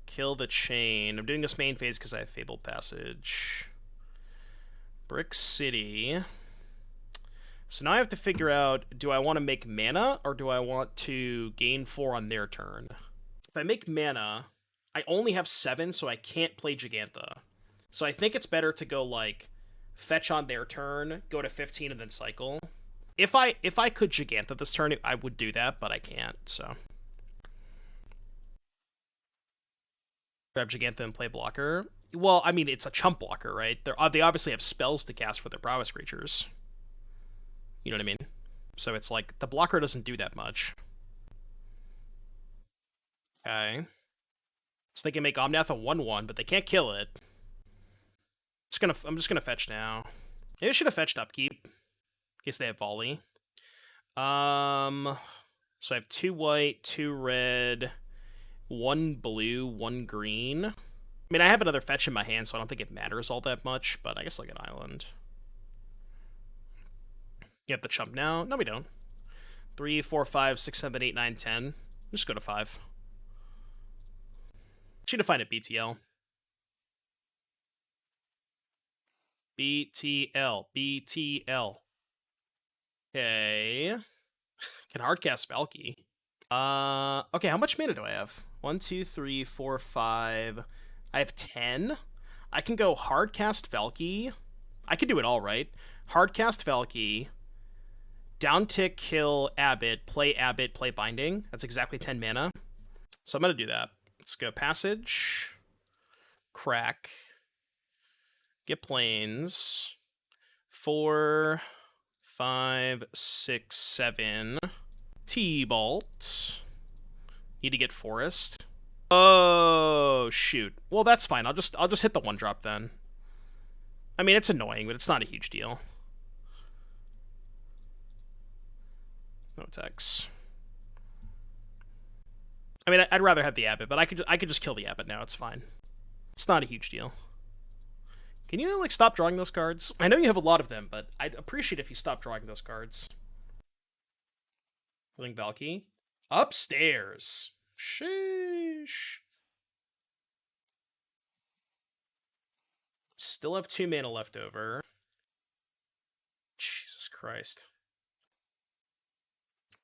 kill the chain. I'm doing this main phase because I have Fabled Passage. Brick City. So now I have to figure out, do I want to make mana, or do I want to gain 4 on their turn? If I make mana, I only have 7, so I can't play Gigantha. So I think it's better to go, like, fetch on their turn, go to 15, and then cycle. If I could Gigantha this turn, I would do that, but I can't, so. Grab Gigantha and play blocker. Well, I mean, it's a chump blocker, right? They obviously have spells to cast for their prowess creatures. You know what I mean? So it's like, the blocker doesn't do that much. Okay. So they can make Omnath a 1/1, but they can't kill it. I'm just gonna fetch now. Maybe I should have fetched upkeep. In case they have volley. So I have 2 white, 2 red, 1 blue, 1 green. I mean, I have another fetch in my hand, so I don't think it matters all that much, but I guess I'll get Island. You have the chump now? No, we don't. 3, 4, 5, 6, 7, 8, 9, 10. Just go to 5. Should have find a BTL. BTL. BTL. Okay. Can hardcast Valki. Okay, how much mana do I have? 1, 2, 3, 4, 5. I have 10. I can go Hardcast Valki. I can do it all, right? Hardcast Valki, downtick, kill Abbot, play Binding. That's exactly 10 mana. So I'm going to do that. Let's go Passage, Crack, get Plains, 4, 5, 6, 7. Tibalt. Need to get Forest. Oh shoot. Well, that's fine. I'll just hit the 1-drop then. I mean, it's annoying, but it's not a huge deal. No attacks. I mean, I'd rather have the Abbot, but I could just kill the Abbot now. It's fine. It's not a huge deal. Can you like stop drawing those cards? I know you have a lot of them, but I'd appreciate if you stopped drawing those cards. Playing Valki. Upstairs. Sheesh. Still have 2 mana left over. Jesus Christ.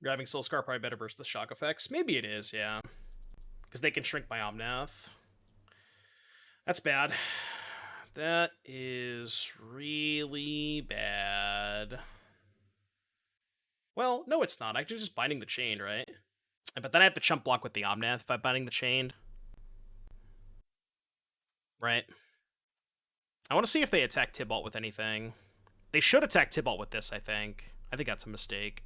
Grabbing Soul Scar probably better versus the shock effects. Maybe it is, yeah. Because they can shrink my Omnath. That's bad. That is really bad. Well, no, it's not. I'm just binding the chain, right? But then I have to chump block with the Omnath if I'm binding the chain. Right. I want to see if they attack Tibalt with anything. They should attack Tibalt with this, I think. I think that's a mistake.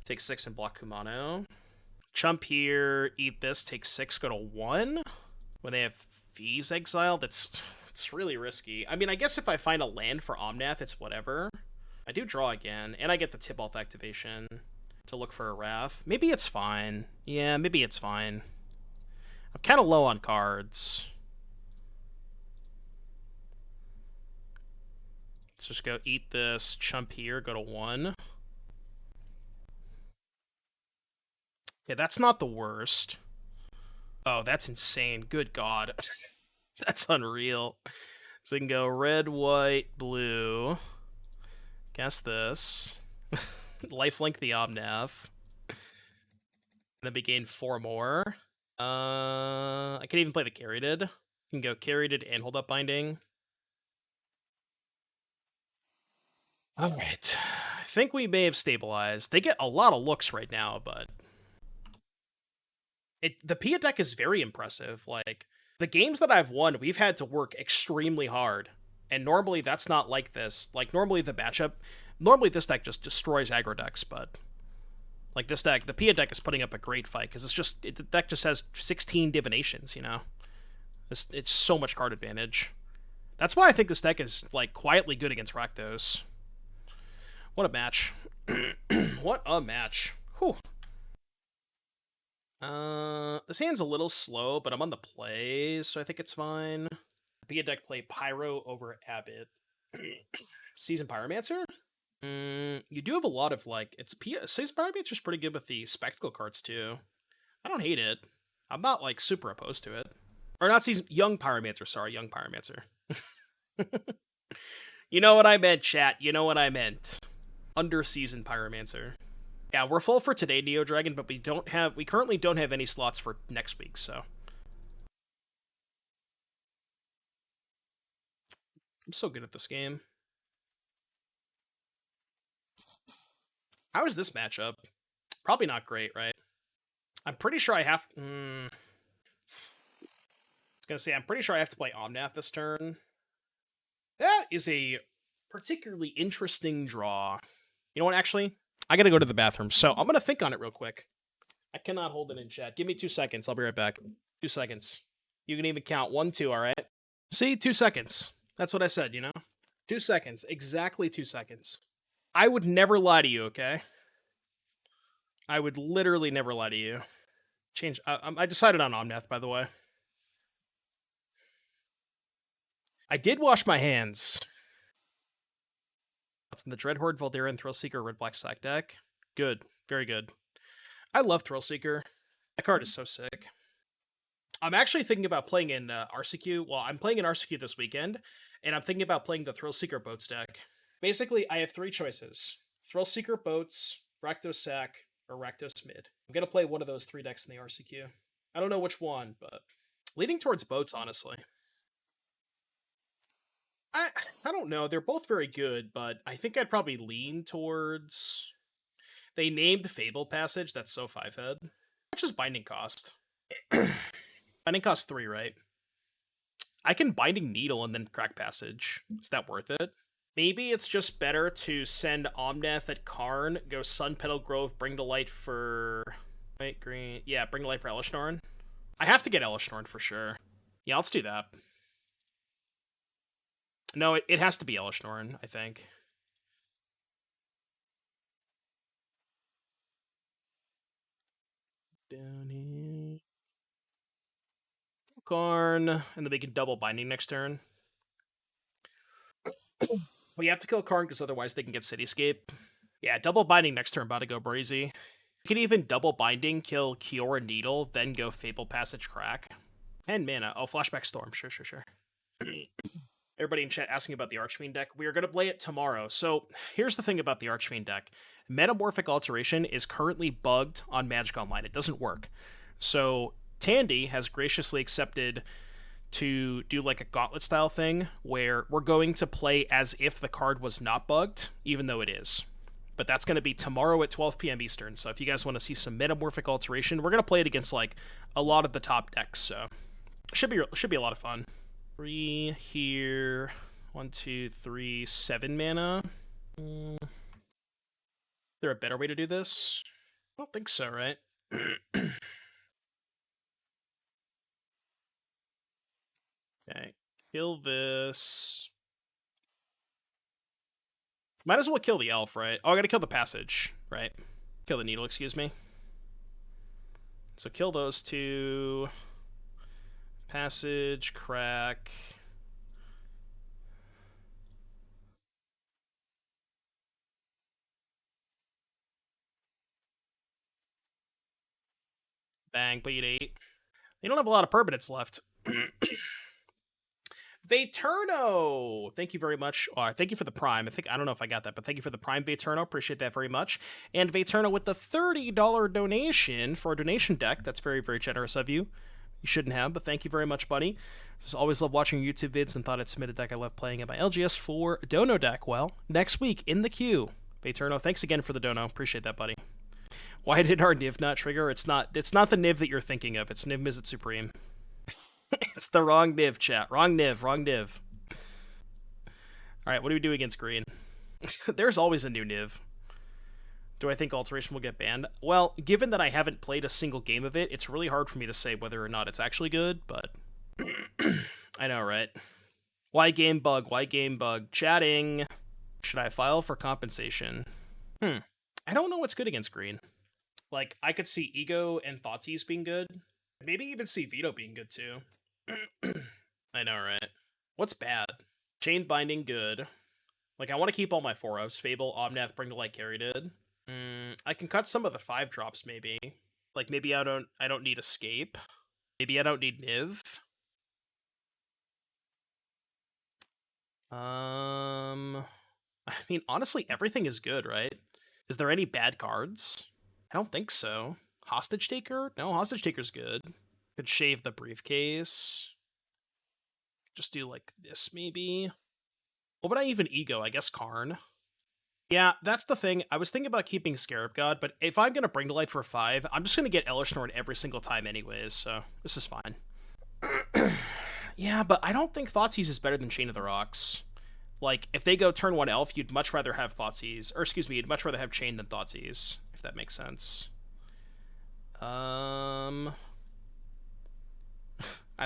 Take 6 and block Kumano. Chump here, eat this, take 6, go to 1. When they have Fees exiled, it's really risky. I mean, I guess if I find a land for Omnath, it's whatever. I do draw again, and I get the Tibalt activation to look for a Wrath. Maybe it's fine. Yeah, maybe it's fine. I'm kind of low on cards. Let's just go eat this, chump here, go to 1. Okay, that's not the worst. Oh, that's insane. Good God. That's unreal. So we can go red, white, blue. Cast this. Lifelink the Omnath. And then we gain 4 more. I can even play the Caryatid. You can go Caryatid and hold up Binding. Alright. I think we may have stabilized. They get a lot of looks right now, but the Pia deck is very impressive. Like, the games that I've won, we've had to work extremely hard. And normally that's not like this. Like, normally this deck just destroys aggro decks, but like this deck, the Pia deck is putting up a great fight, because the deck just has 16 divinations, you know? It's so much card advantage. That's why I think this deck is, like, quietly good against Rakdos. What a match. What a match. Whew. This hand's a little slow, but I'm on the play, so I think it's fine. Pia deck play Pyro over Abbot. Season Pyromancer? You do have a lot of, like, Season Pyromancer's pretty good with the Spectacle cards, too. I don't hate it. I'm not, like, super opposed to it. Or not Young Pyromancer, sorry, Young Pyromancer. You know what I meant, chat. You know what I meant. Under-season Pyromancer. Yeah, we're full for today, Neo Dragon, but we currently don't have any slots for next week, so. I'm so good at this game. How is this matchup? Probably not great, right? I'm pretty sure I have... I was gonna say, I'm pretty sure I have to play Omnath this turn. That is a particularly interesting draw. You know what, actually? I gotta go to the bathroom, so I'm gonna think on it real quick. I cannot hold it in chat. Give me 2 seconds. I'll be right back. 2 seconds. You can even count 1, 2, all right? See? 2 seconds. That's what I said, you know? 2 seconds. Exactly 2 seconds. I would never lie to you, okay? I would literally never lie to you. I decided on Omnath, by the way. I did wash my hands. It's in the Dreadhorde, Voldaren, Thrillseeker, Red-Black Sack deck. Good. Very good. I love Thrillseeker. That card is so sick. I'm actually thinking about playing in RCQ. Well, I'm playing in RCQ this weekend, and I'm thinking about playing the Thrillseeker Boats deck. Basically, I have 3 choices. Thrillseeker Boats, Rakdos Sack, or Rakdos mid. I'm gonna play one of those 3 decks in the RCQ. I don't know which one, but leaning towards boats, honestly. I don't know. They're both very good, but I think I'd probably lean towards. They named Fabled Passage. That's so 5-head. How much is Binding cost? Binding costs 3, right? I can Binding Needle and then Crack Passage. Is that worth it? Maybe it's just better to send Omnath at Karn, go Sunpetal Grove, bring to light for... White, green... Yeah, bring to light for Elishnorn. I have to get Elishnorn for sure. Yeah, let's do that. No, it has to be Elishnorn, I think. Down here. Karn, and then we can double Binding next turn. We have to kill Karn because otherwise they can get Cityscape. Yeah, double Binding next turn, about to go brazy. You can even double Binding, kill Kiora Needle, then go Fabled Passage Crack. And mana. Oh, Flashback Storm. Sure. Everybody in chat asking about the Archfiend deck. We are going to play it tomorrow. So here's the thing about the Archfiend deck. Metamorphic Alteration is currently bugged on Magic Online. It doesn't work. So Tandy has graciously accepted to do like a gauntlet style thing where we're going to play as if the card was not bugged, even though it is. But that's going to be tomorrow at 12 p.m. Eastern. So if you guys want to see some Metamorphic Alteration, we're going to play it against like a lot of the top decks. So should be a lot of fun. 3 here. 1, 2, 3, 7 mana. Is there a better way to do this? I don't think so, right? Okay. Kill this. Might as well kill the elf, right? Oh, I gotta kill the passage, right? Kill the needle, excuse me. So kill those 2. Passage, crack. Bang, bleed 8. They don't have a lot of permanents left. Vaterno! Thank you very much. Thank you for the Prime. I don't know if I got that, but thank you for the Prime, Vaterno. Appreciate that very much. And Vaterno with the $30 donation for a donation deck. That's very, very generous of you. You shouldn't have, but thank you very much, buddy. Just always love watching your YouTube vids and thought I'd submit a deck I love playing in my LGS for Dono deck. Well, next week in the queue. Vaterno, thanks again for the Dono. Appreciate that, buddy. Why did our Niv not trigger? It's not the Niv that you're thinking of. It's Niv-Mizzet Supreme. It's the wrong Niv, chat. Wrong Niv. Alright, what do we do against green? There's always a new Niv. Do I think Alteration will get banned? Well, given that I haven't played a single game of it, it's really hard for me to say whether or not it's actually good, but... I know, right? Why game bug? Chatting! Should I file for compensation? I don't know what's good against green. Like, I could see Ego and Thoughtseize being good. Maybe even see Veto being good, too. I know, right? What's bad? Chain Binding, good. Like, I want to keep all my 4-ofs. Fable, Omnath, Bring to Light, Caryatid. I can cut some of the 5-drops, maybe. Like, maybe I don't need Escape. Maybe I don't need Niv. I mean, honestly, everything is good, right? Is there any bad cards? I don't think so. Hostage Taker? No, Hostage Taker's good. Could shave the briefcase. Just do like this, maybe. What would I even Ego? I guess Karn. Yeah, that's the thing. I was thinking about keeping Scarab God, but if I'm going to Bring to Light for 5, I'm just going to get Elishnorn every single time anyways, so this is fine. Yeah, but I don't think Thoughtseize is better than Chain of the Rocks. Like, if they go turn 1 elf, you'd much rather have Thoughtseized. Or, excuse me, you'd much rather have Chain than Thoughtseized, if that makes sense. I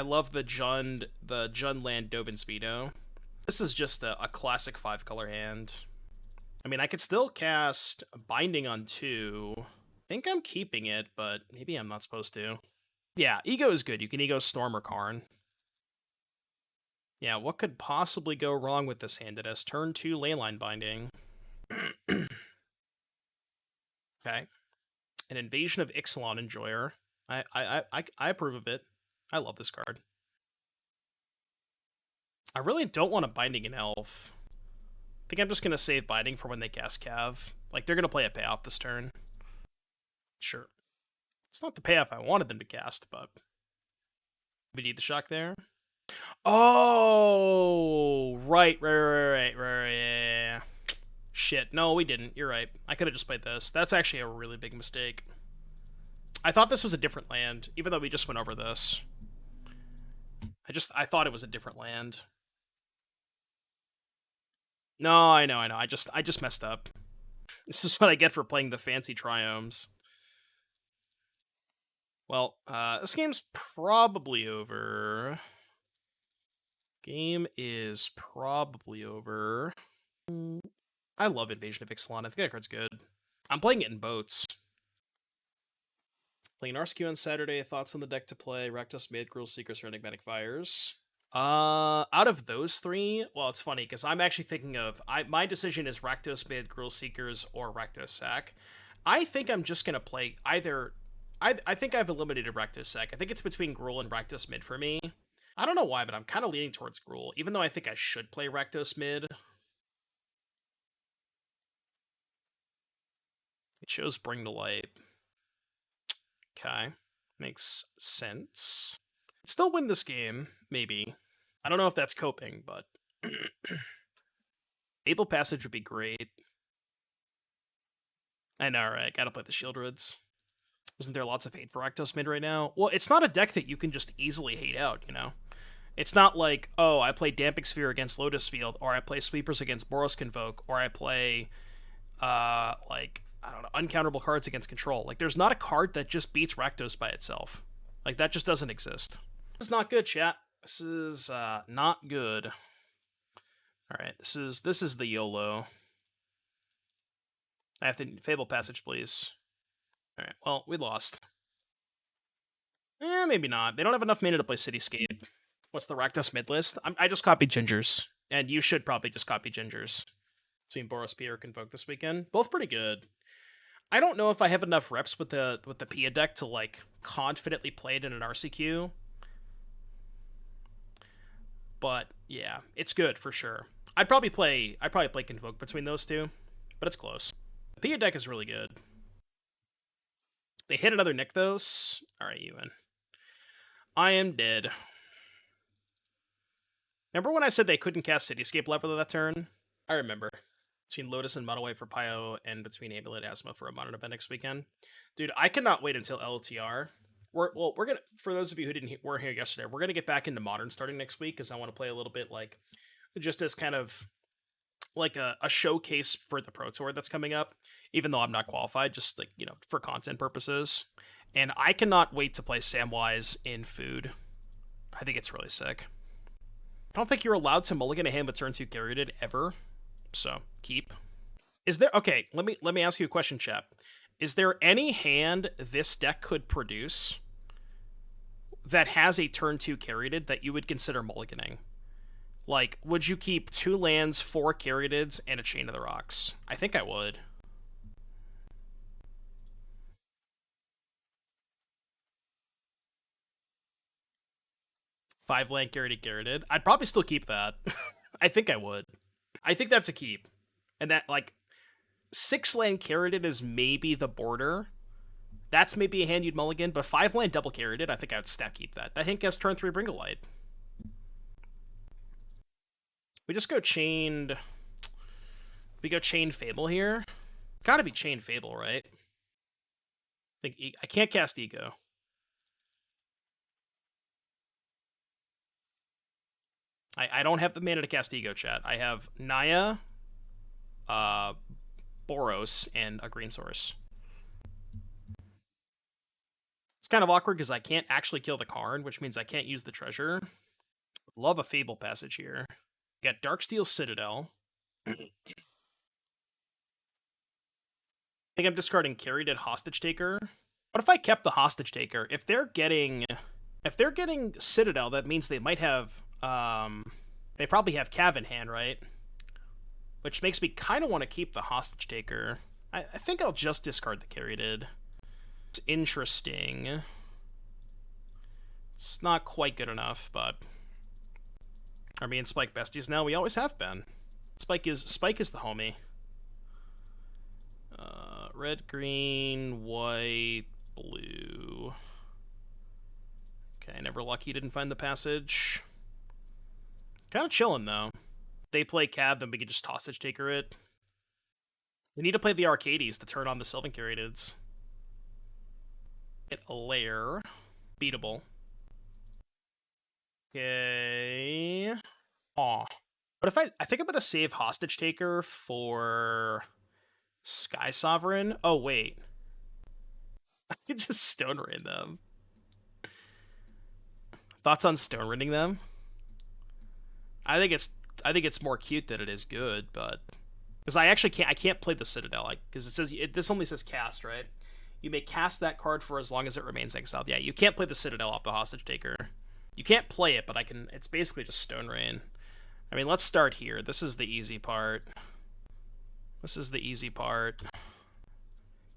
love the Jund land Dovin Speedo. This is just a classic 5-color hand. I mean, I could still cast Binding on 2. I think I'm keeping it, but maybe I'm not supposed to. Yeah, Ego is good. You can Ego Storm or Karn. Yeah, what could possibly go wrong with this hand? It has turn 2 Leyline Binding. Okay. An Invasion of Ixalan Enjoyer. I approve of it. I love this card. I really don't want a Binding an Elf. I think I'm just going to save Binding for when they cast Cav. Like, they're going to play a payoff this turn. Sure. It's not the payoff I wanted them to cast, but we need the shock there. Oh, right. Yeah. Shit, no, we didn't. You're right. I could have just played this. That's actually a really big mistake. I thought this was a different land, even though we just went over this. I thought it was a different land. No, I know. I just messed up. This is what I get for playing the fancy triomes. Well, this game's probably over. Game is probably over. I love Invasion of Ixalan. I think that card's good. I'm playing it in boats. Playing RSQ on Saturday. Thoughts on the deck to play? Rakdos, Mid, Gruul Seekers, or Enigmatic Fires? Out of those three, well, it's funny because I'm actually thinking of my decision is Rakdos Mid, Gruul Seekers, or Rakdos Sack. I think I'm just gonna play either. I think I've eliminated Rakdos Sack. I think it's between Gruul and Rakdos Mid for me. I don't know why, but I'm kind of leaning towards Gruul, even though I think I should play Rakdos Mid. It shows Bring to Light. Okay, makes sense. Still win this game, maybe. I don't know if that's coping, but Fabled Passage would be great. I know, right? Gotta play the Shield Roods. Isn't there lots of hate for Rakdos Mid right now? Well, it's not a deck that you can just easily hate out, you know? It's not like, oh, I play Damping Sphere against Lotus Field, or I play Sweepers against Boros Convoke, or I play, like, I don't know, uncounterable cards against Control. Like, there's not a card that just beats Rakdos by itself. Like, that just doesn't exist. This is not good, chat. This is, not good. Alright, this is the YOLO. I have to Fabled Passage, please. Alright, well, we lost. Maybe not. They don't have enough mana to play Cityscape. What's the Rakdos mid list? I just copied Gingers. And you should probably just copy Gingers. Between Boros, Pia, or Convoke this weekend. Both pretty good. I don't know if I have enough reps with the Pia deck to, like, confidently play it in an RCQ. But, yeah, it's good for sure. I'd probably play Convoke between those two, but it's close. The Pia deck is really good. They hit another Nykthos. Alright, you win. I am dead. Remember when I said they couldn't cast Cityscape Lever that turn? I remember. Between Lotus and Mono Wave for Pio, and between Amulet Asthma for a modern event next weekend. Dude, I cannot wait until LTR. We're gonna, for those of you who weren't here yesterday, we're gonna get back into Modern starting next week, because I want to play a little bit, like, just as kind of like a showcase for the Pro Tour that's coming up, even though I'm not qualified, just, like, you know, for content purposes. And I cannot wait to play Samwise in Food. I think it's really sick. I don't think you're allowed to mulligan a hand with turn 2 Caryatid ever, so keep. Is there, okay, let me ask you a question, chat. Is there any hand this deck could produce that has a turn 2 Caryatid that you would consider mulliganing? Like, would you keep 2 lands, 4 Caryatids, and a Chain of the Rocks? I think I would. Five land Caryatid. I'd probably still keep that. I think I would. I think that's a keep. And that, like, 6 land Caryatid is maybe the border. That's maybe a hand you'd mulligan, but 5 land double Caryatid, I think I would stack keep that. That hand gets turn 3 Bring to Light. We just go chained. We go chained Fable here. It's gotta be chained Fable, right? I can't cast Ego. I don't have the mana to cast Ego, chat. I have Naya, Boros, and a green source. It's kind of awkward because I can't actually kill the card, which means I can't use the treasure. Love a Fabled Passage here. Got Darksteel Citadel. I think I'm discarding Caryatid Hostage Taker. What if I kept the Hostage Taker? If they're getting Citadel, that means they might have they probably have Cav in hand, right? Which makes me kind of want to keep the Hostage Taker. I think I'll just discard the Caryatid. It's interesting. It's not quite good enough, but are me and Spike besties now? We always have been. Spike is the homie. Red, green, white. never lucky didn't find the passage. Kind of chilling, though. They play Cab, then we can just Hostage Taker it. We need to play the Arcades to turn on the Sylvan Caryatids. Get a lair. Beatable. Okay. Aw. But if I think I'm going to save Hostage Taker for Sky Sovereign. Oh, wait. I could just Stone Rain them. Thoughts on Stone Raining them? I think it's more cute than it is good, but because I can't play the Citadel, because it says this only says cast, right? You may cast that card for as long as it remains exiled. Yeah, you can't play the Citadel off the Hostage Taker. You can't play it, but I can. It's basically just Stone Rain. I mean, let's start here. This is the easy part. This is the easy part.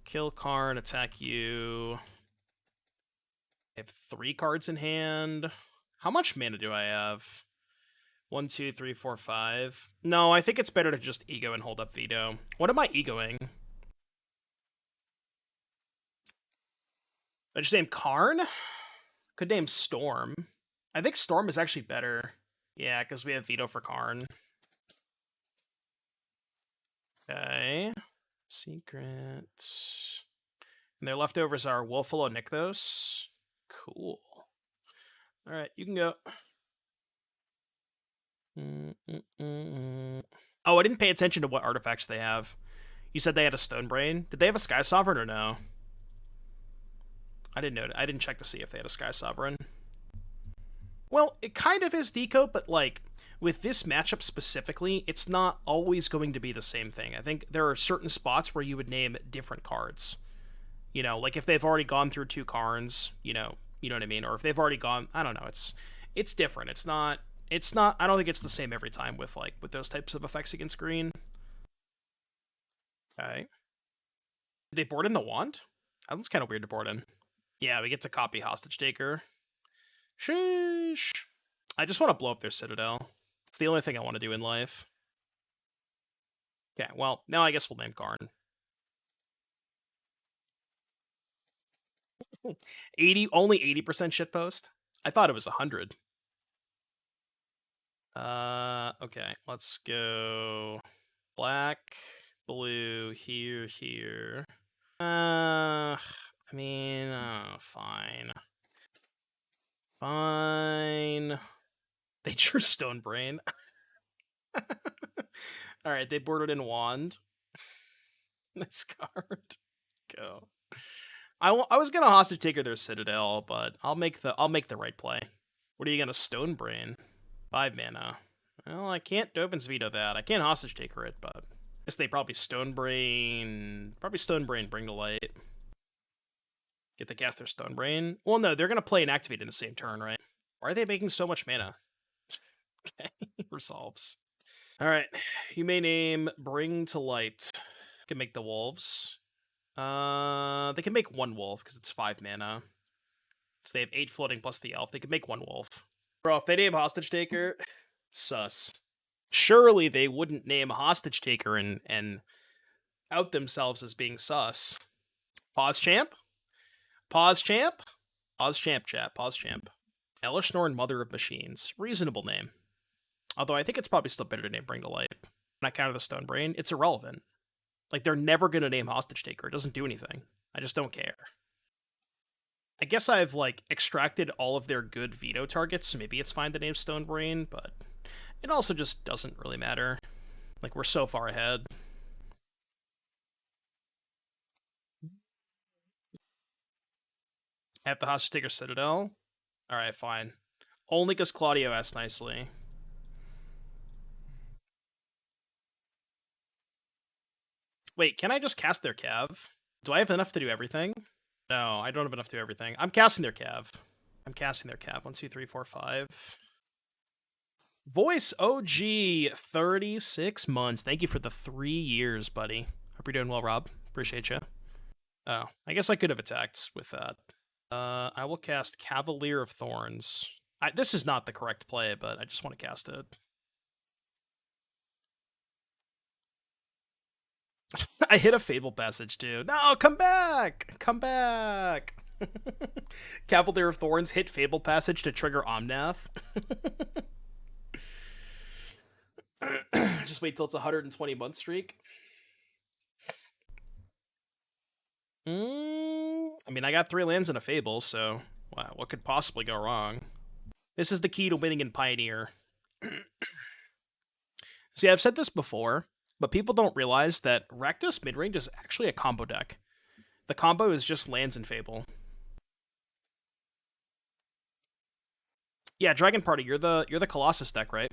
Kill Karn, attack you. I have 3 cards in hand. How much mana do I have? 1, 2, 3, 4, 5. No, I think it's better to just ego and hold up veto. What am I egoing? I just named Karn? Could name Storm. I think Storm is actually better. Yeah, because we have veto for Karn. Okay. Secret. And their leftovers are Wolfalo Nykthos. Cool. Alright, you can go. Oh, I didn't pay attention to what artifacts they have. You said they had a Stone Brain. Did they have a Sky Sovereign or no? I didn't know. I didn't check to see if they had a Sky Sovereign. Well, it kind of is Deco, but like with this matchup specifically, it's not always going to be the same thing. I think there are certain spots where you would name different cards. You know, like if they've already gone through 2 Karns, you know what I mean? Or if they've already gone, I don't know, it's different. It's not, I don't think it's the same every time with those types of effects against green. Okay. Did they board in the Wand? That one's kind of weird to board in. Yeah, we get to copy Hostage Taker. Sheesh. I just want to blow up their Citadel. It's the only thing I want to do in life. Okay, well, now I guess we'll name Karn. only 80% shitpost? I thought it was 100. Okay, let's go black, blue, here. I mean, fine. Fine. They drew Stone Brain. Alright, they boarded in Wand. This card. Go. I was gonna Hostage Taker their Citadel, but I'll make the right play. What are you gonna Stone Brain? 5 mana. Well, I can't Dopen's Veto that. I can't Hostage Taker it, but I guess they probably Stone Brain. Bring to Light. Get to cast their Stone Brain. Well, no, they're gonna play and activate in the same turn, right? Why are they making so much mana? Okay, resolves. Alright, you may name Bring to Light. Can make the wolves. They can make 1 wolf, because it's 5 mana. So they have 8 floating plus the elf. They can make 1 wolf. Bro, if they name Hostage Taker, sus. Surely they wouldn't name Hostage Taker and out themselves as being sus. Pause champ? Pause champ? Pause champ, chat. Pause champ. Elishnorn, Mother of Machines. Reasonable name. Although I think it's probably still better to name Bring to Light. When I counter the Stone Brain, it's irrelevant. Like, they're never going to name Hostage Taker. It doesn't do anything. I just don't care. I guess I've, like, extracted all of their good veto targets, so maybe it's fine to name Stone Brain, but it also just doesn't really matter. Like, we're so far ahead. Have the Hostage Taker Citadel? Alright, fine. Only because Claudio asked nicely. Wait, can I just cast their Cav? Do I have enough to do everything? No, I don't have enough to do everything. I'm casting their Cav. 1, 2, 3, 4, 5. Voice OG, 36 months. Thank you for the 3 years, buddy. Hope you're doing well, Rob. Appreciate you. Oh, I guess I could have attacked with that. I will cast Cavalier of Thorns. This is not the correct play, but I just want to cast it. I hit a Fabled Passage, too. No, come back! Come back! Cavalier of Thorns hit Fabled Passage to trigger Omnath. Just wait till it's a 120-month streak. I mean, I got 3 lands and a Fable, so wow, what could possibly go wrong? This is the key to winning in Pioneer. See, I've said this before, but people don't realize that Rakdos Midrange is actually a combo deck. The combo is just lands and Fable. Yeah, Dragon Party, you're the Colossus deck, right?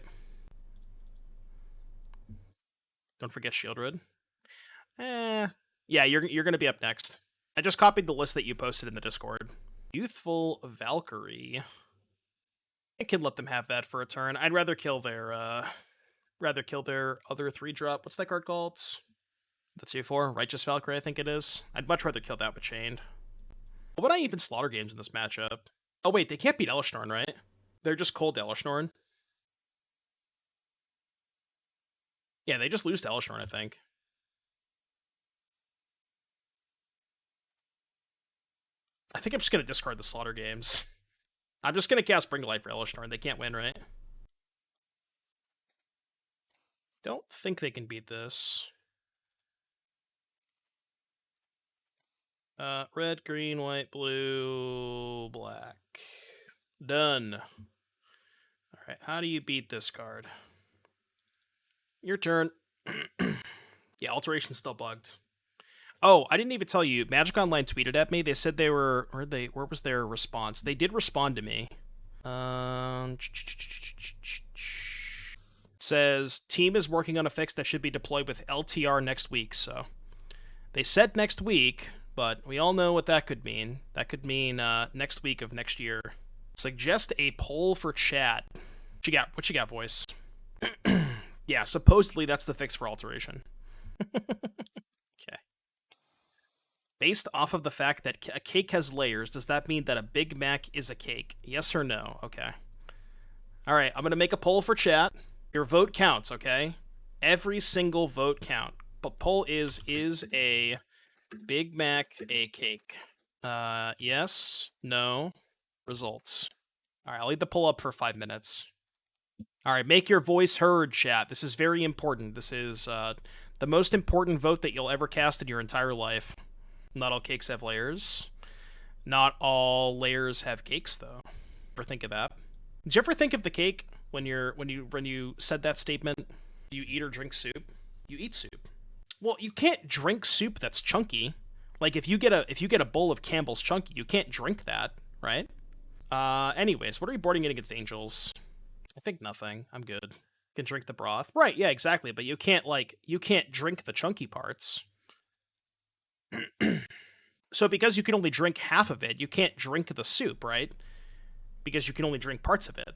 Don't forget Shieldred. Yeah, you're gonna be up next. I just copied the list that you posted in the Discord. Youthful Valkyrie. I could let them have that for a turn. I'd rather kill their other 3-drop. What's that card called? That's U4? Righteous Valkyrie, I think it is. I'd much rather kill that with Chained. What would I even slaughter games in this matchup? Oh wait, they can't beat Elishnorn, right? They're just cold to Elishnorn. Yeah, they just lose to Elishnorn, I think. I think I'm just going to discard the slaughter games. I'm just going to cast Bring to Life for Elishnorn. They can't win, right? Don't think they can beat this. Red, green, white, blue, black. Done. Alright, how do you beat this card? Your turn. Yeah, Alteration's still bugged. Oh, I didn't even tell you. Magic Online tweeted at me. They said they were... Where was their response? They did respond to me. Says, team is working on a fix that should be deployed with LTR next week, so... They said next week, but we all know what that could mean. That could mean next week of next year. Suggest a poll for chat. What you got, voice? Yeah, supposedly that's the fix for Alteration. Okay. Based off of the fact that a cake has layers, does that mean that a Big Mac is a cake? Yes or no? Okay. All right, I'm going to make a poll for chat. Your vote counts, okay? Every single vote count. But poll is a Big Mac a cake? Yes, no, results. All right, I'll leave the poll up for 5 minutes. All right, make your voice heard, chat. This is very important. This is the most important vote that you'll ever cast in your entire life. Not all cakes have layers. Not all layers have cakes, though. Ever think of that? Did you ever think of the cake when you said that statement? Do you eat or drink soup? You eat soup. Well, you can't drink soup that's chunky. Like if you get a bowl of Campbell's Chunky, you can't drink that, right? Anyways, what are we boarding in against Angels? I think nothing. I'm good. Can drink the broth. Right, yeah, exactly. But you can't drink the chunky parts. So because you can only drink half of it, you can't drink the soup, right? Because you can only drink parts of it.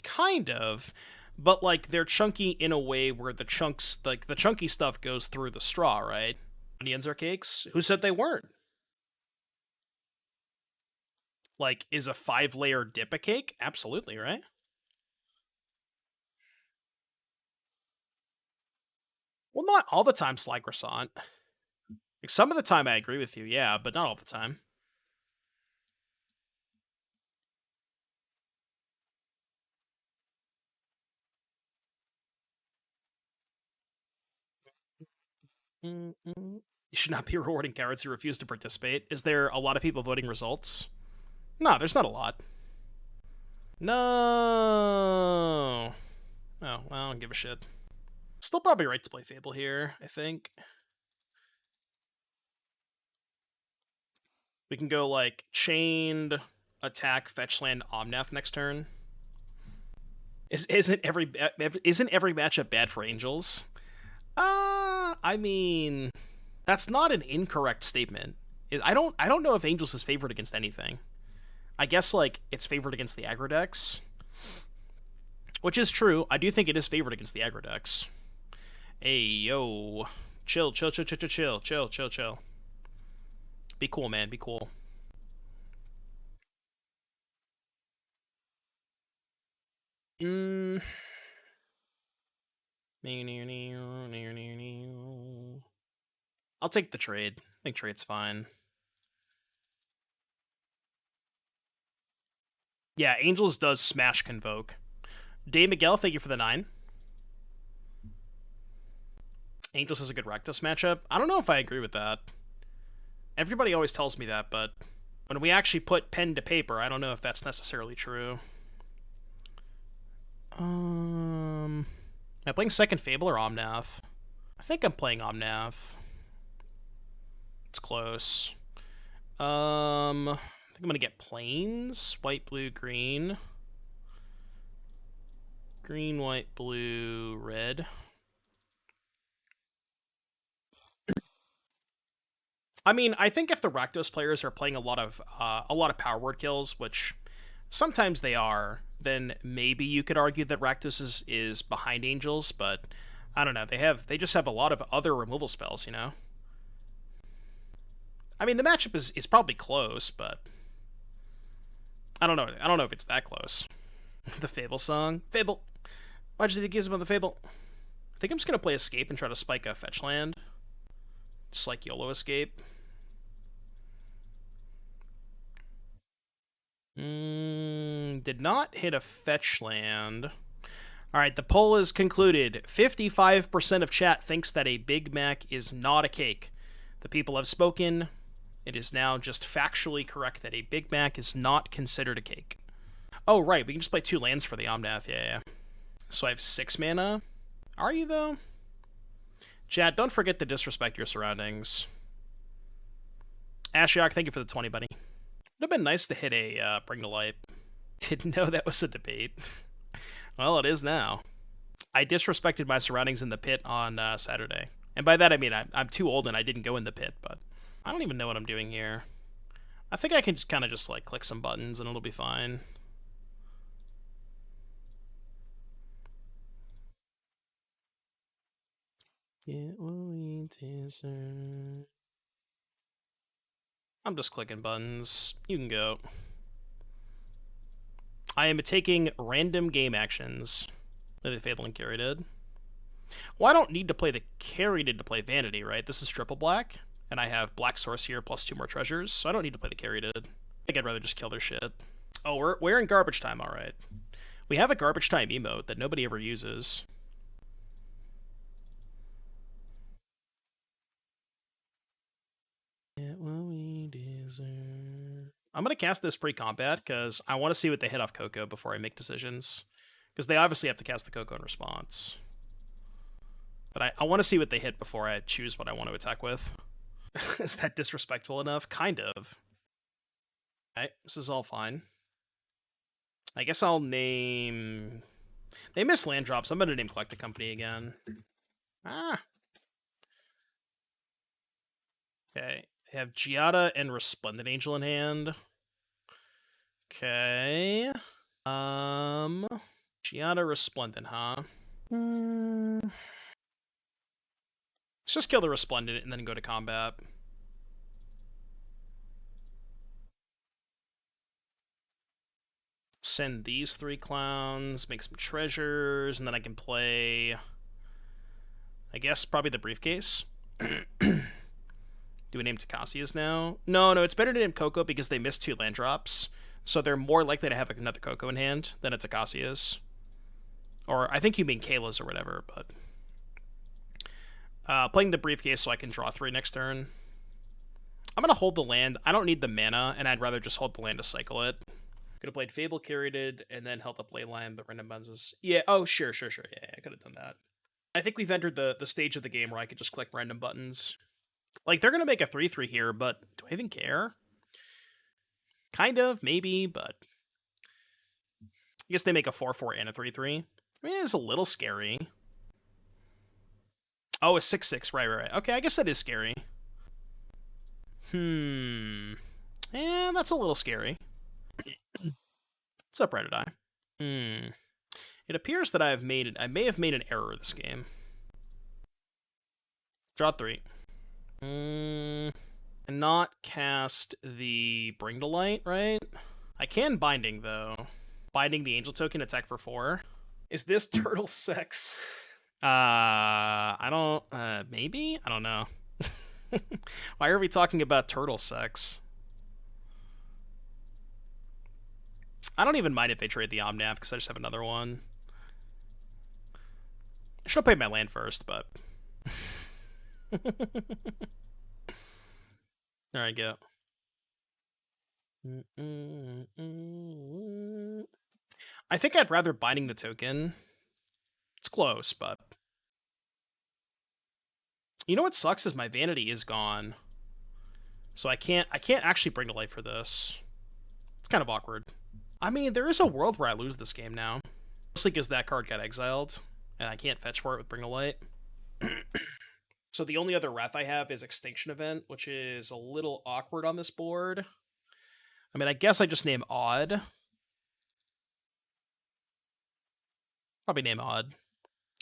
Kind of. But like they're chunky in a way where the chunks, like the chunky stuff goes through the straw, right? Onions are cakes? Who said they weren't? Like, is a 5-layer dip a cake? Absolutely, right? Well, not all the time, Sly Croissant. Like, some of the time I agree with you, yeah, but not all the time. You should not be rewarding cowards who refuse to participate. Is there a lot of people voting results? No, there's not a lot. No. Oh, well, I don't give a shit. Still probably right to play Fable here, I think. We can go, like, Chained, attack, fetch land, Omnath next turn. Isn't every matchup bad for Angels? I mean, that's not an incorrect statement. I don't know if Angels is favored against anything. I guess like it's favored against the aggro decks, which is true. I do think it is favored against the aggro decks. Hey yo, chill. Be cool, man. Be cool. I'll take the trade. I think trade's fine. Yeah, Angels does smash Convoke. Dave Miguel, thank you for the 9. Angels is a good Rakdos matchup. I don't know if I agree with that. Everybody always tells me that, but when we actually put pen to paper, I don't know if that's necessarily true. Am I playing second Fable or Omnath? I think I'm playing Omnath. It's close. I think I'm gonna get plains. White, blue, green. Green, white, blue, red. I mean, I think if the Rakdos players are playing a lot of power word kills, which sometimes they are, then maybe you could argue that Rakdos is behind Angels, but I don't know. They just have a lot of other removal spells, you know? I mean, the matchup is probably close, but I don't know. I don't know if it's that close. The Fable song. Fable. Why'd you think it gives about the Fable? I think I'm just going to play Escape and try to spike a fetch land. Just like YOLO Escape. Did not hit a fetch land. Alright, the poll is concluded. 55% of chat thinks that a Big Mac is not a cake. The people have spoken. It is now just factually correct that a Big Mac is not considered a cake. Oh, right, we can just play 2 lands for the Omnath, yeah. So I have 6 mana? Are you, though? Chat, don't forget to disrespect your surroundings. Ashiok, thank you for the 20, buddy. It would have been nice to hit a Bring to Light. Didn't know that was a debate. Well, it is now. I disrespected my surroundings in the pit on Saturday. And by that I mean I'm too old and I didn't go in the pit, but I don't even know what I'm doing here. I think I can just kind of just like click some buttons and it'll be fine. Get what we deserve. I'm just clicking buttons. You can go. I am taking random game actions. The Fable Caryatid. Well, I don't need to play the Caryatid to play Vanity, right? This is triple black, and I have black source here plus 2 more treasures, so I don't need to play the Caryatid. I think I'd rather just kill their shit. Oh, we're in garbage time, alright. We have a garbage time emote that nobody ever uses. Get what we deserve. I'm going to cast this pre-combat because I want to see what they hit off Coco before I make decisions. Because they obviously have to cast the Coco in response. But I want to see what they hit before I choose what I want to attack with. Is that disrespectful enough? Kind of. Alright, this is all fine. I guess I'll name... They miss land drops. I'm going to name Collect the Company again. Ah. Okay. I have Giada and Resplendent Angel in hand. Okay. Giada Resplendent, huh? Let's just kill the Resplendent and then go to combat. Send these 3 clowns, make some treasures, and then I can play... I guess probably the Briefcase. Do we name Takacia's now? No, it's better to name Coco because they missed 2 land drops. So they're more likely to have another Coco in hand than a Takacia's. Or I think you mean Kayla's or whatever, but... playing the Briefcase so I can draw 3 next turn. I'm going to hold the land. I don't need the mana, and I'd rather just hold the land to cycle it. Could have played Fable Caryatid and then held up Leyline, but random buttons. Yeah, oh, sure. Yeah, I could have done that. I think we've entered the stage of the game where I could just click random buttons. Like, they're going to make a 3-3 here, but do I even care? Kind of, maybe, but... I guess they make a 4-4 and a 3-3. I mean, it's a little scary. Oh, a 6-6, right. Okay, I guess that is scary. Yeah, that's a little scary. What's up, Red Eye? It appears that I may have made an error this game. Draw 3. And not cast the Bring to Light, right? I can Binding, though. Binding the Angel token, attack for 4. Is this Turtle Sex? I don't... maybe? I don't know. Why are we talking about Turtle Sex? I don't even mind if they trade the Omnath, because I just have another one. I should have played my land first, but... Alright, go. I think I'd rather Binding the Token. It's close, but... You know what sucks is my Vanity is gone. So I can't actually bring to life for this. It's kind of awkward. I mean, there is a world where I lose this game now. Mostly because that card got exiled, and I can't fetch for it with Bring to Light. So the only other Wrath I have is Extinction Event, which is a little awkward on this board. I mean, I guess I just name Odd. Probably name Odd.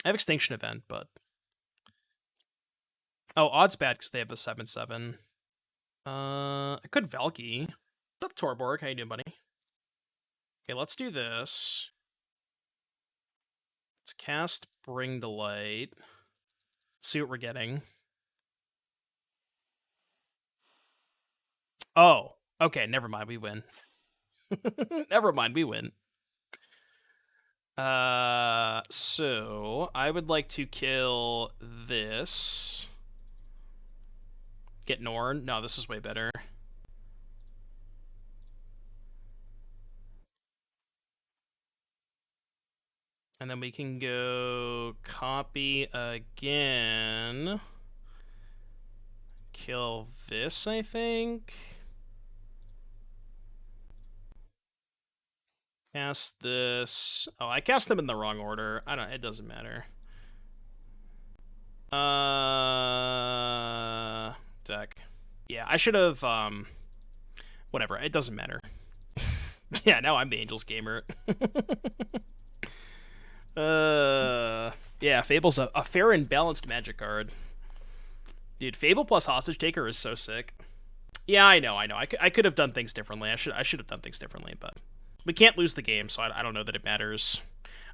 I have Extinction Event, but... Oh, Odd's bad because they have the 7/7. I could Valki. What's up, Torborg? How you doing, buddy? Okay, let's do this. Let's cast Bring to Light. See what we're getting. Oh, okay, never mind, we win. Never mind, we win. So I would like to kill this. Get Norn? No, this is way better. And then we can go copy again. Kill this, I think. Cast this. Oh, I cast them in the wrong order. It doesn't matter. Deck. Yeah, I should have, whatever, it doesn't matter. Yeah, now I'm the Angels gamer. Yeah, Fable's a fair and balanced Magic card. Dude, Fable plus Hostage Taker is so sick. Yeah, I know. I could have done things differently. I should have done things differently, but we can't lose the game, so I don't know that it matters.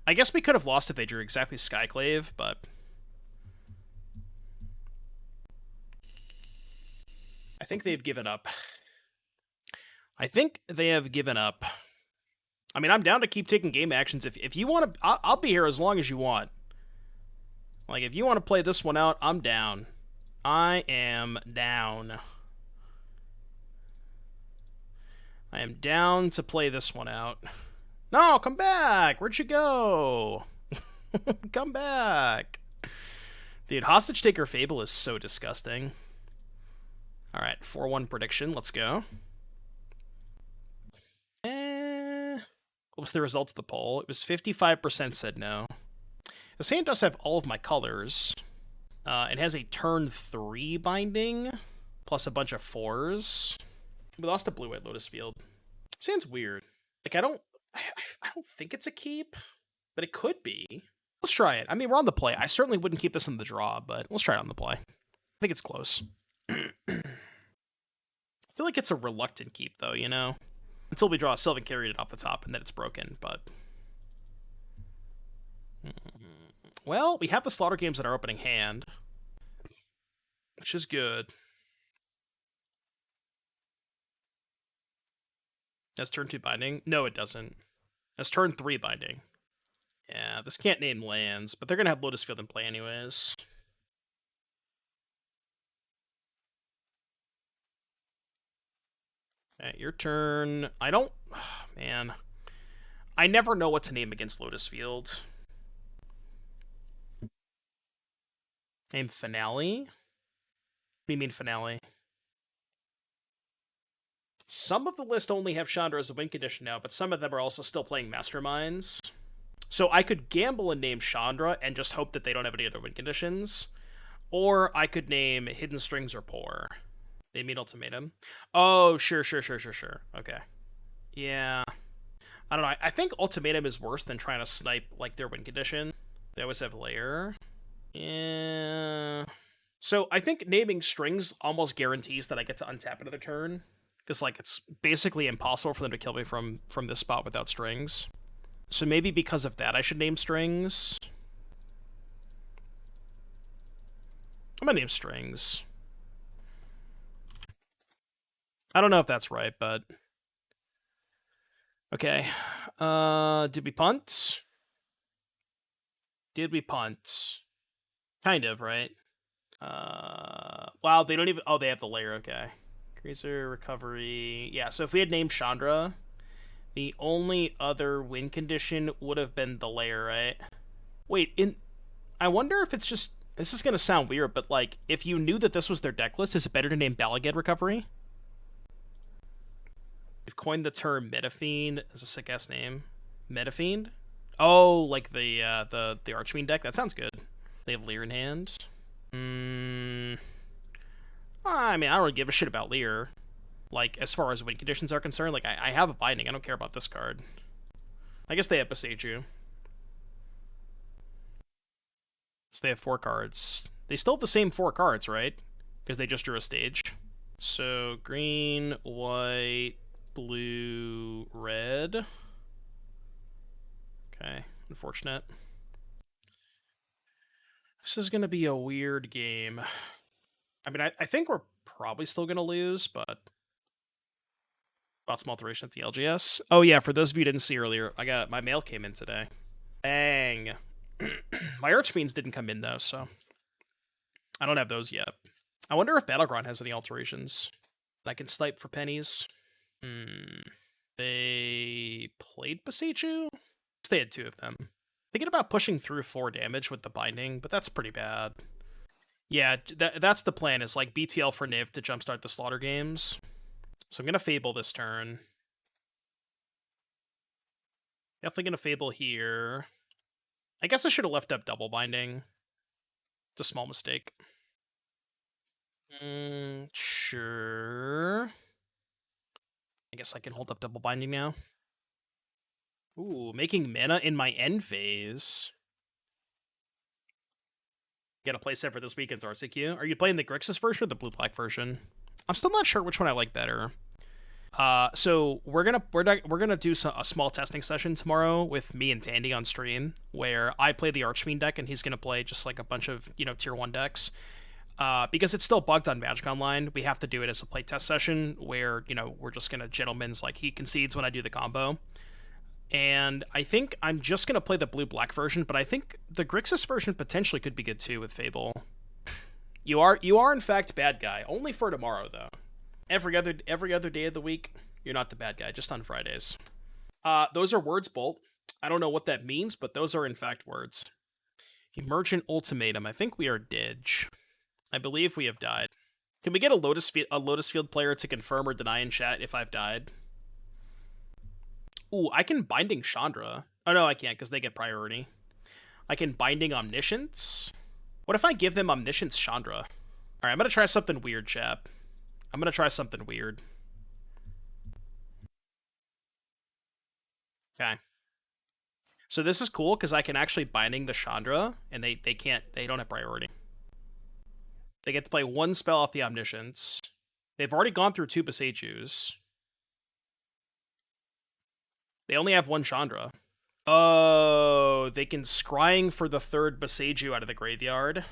I guess we could have lost if they drew exactly Skyclave, but... I think they've given up. I think they have given up. I mean, I'm down to keep taking game actions. If you want to... I'll be here as long as you want. Like, if you want to play this one out, I'm down. I am down. I am down to play this one out. No, come back! Where'd you go? Come back! Dude, Hostage Taker Fable is so disgusting. Alright, 4-1 prediction. Let's go. What was the result of the poll? It was 55% said no. This hand does have all of my colors. It has a turn 3 binding, plus a bunch of 4s. We lost to Blue-White Lotus Field. Sounds weird. Like, I don't think it's a keep, but it could be. Let's try it. I mean, we're on the play. I certainly wouldn't keep this in the draw, but let's try it on the play. I think it's close. I feel like it's a reluctant keep, though, you know? Until we draw a Sylvan Caryatid off the top, and then it's broken, but... Well, we have the Slaughter Games in our opening hand, which is good. Has turn 2 binding? No, it doesn't. Has turn 3 binding. Yeah, this can't name lands, but they're going to have Lotus Field in play anyways. Alright, your turn. I don't... Oh, man. I never know what to name against Lotus Field. Name Finale? What do you mean Finale? Some of the list only have Chandra as a win condition now, but some of them are also still playing Masterminds. So I could gamble and name Chandra and just hope that they don't have any other win conditions. Or I could name Hidden Strings or Pour. They mean Ultimatum. Oh, sure. Okay. Yeah. I don't know. I think Ultimatum is worse than trying to snipe, like, their win condition. They always have Lair. Yeah. So I think naming Strings almost guarantees that I get to untap another turn. Because, like, it's basically impossible for them to kill me from this spot without Strings. So maybe because of that I should name Strings. I'm gonna name Strings. I don't know if that's right, but... Okay. Did we punt? Did we punt? Kind of, right? Wow, they don't even... Oh, they have the layer, okay. Cruiser, recovery... Yeah, so if we had named Chandra, the only other win condition would have been the layer, right? Wait, I wonder if it's just... This is going to sound weird, but, like, if you knew that this was their deck list, is it better to name Balagad Recovery? We've coined the term Metafiend as a sick-ass name. Metafiend? Oh, like the Archfiend deck? That sounds good. They have Leer in hand. I mean, I don't really give a shit about Leer. Like, as far as win conditions are concerned, like, I have a Binding. I don't care about this card. I guess they have Boseiju. So they have 4 cards. They still have the same 4 cards, right? Because they just drew a stage. So, green, white, blue, red. Okay, unfortunate. This is going to be a weird game. I mean, I think we're probably still going to lose, but... About some alteration at the LGS. Oh yeah, for those of you who didn't see earlier, my mail came in today. Bang. My Archfiends didn't come in though, so... I don't have those yet. I wonder if Battleground has any alterations that I can snipe for pennies. They played Boseiju? They had 2 of them. Thinking about pushing through 4 damage with the Binding, but that's pretty bad. Yeah, that's the plan, is like BTL for Niv to jumpstart the Slaughter games. So I'm going to Fable this turn. Definitely going to Fable here. I guess I should have left up Double Binding. It's a small mistake. Sure. I guess I can hold up Double Binding now. Ooh, making mana in my end phase. Get a playset for this weekend's RCQ. Are you playing the Grixis version or the blue-black version? I'm still not sure which one I like better. So we're gonna do a small testing session tomorrow with me and Tandy on stream, where I play the Archfiend deck and he's gonna play just like a bunch of tier 1 decks. Because it's still bugged on Magic Online, we have to do it as a playtest session where we're just gonna gentleman's, like, he concedes when I do the combo. And I think I'm just gonna play the blue-black version, but I think the Grixis version potentially could be good too with Fable. You are in fact bad guy, only for tomorrow though. Every other day of the week, you're not the bad guy, just on Fridays. Those are words, Bolt. I don't know what that means, but those are in fact words. Emergent Ultimatum. I think we are Didge. I believe we have died. Can we get a Lotus Field player to confirm or deny in chat if I've died? Ooh, I can Binding Chandra. Oh no, I can't, because they get priority. I can Binding Omniscience. What if I give them Omniscience Chandra? Alright, I'm gonna try something weird, chap. I'm gonna try something weird. Okay. So this is cool, because I can actually Binding the Chandra, and they don't have priority. They get to play 1 spell off the Omniscience. They've already gone through 2 Boseijus. They only have 1 Chandra. Oh, they can Scrying for the 3rd Boseiju out of the graveyard.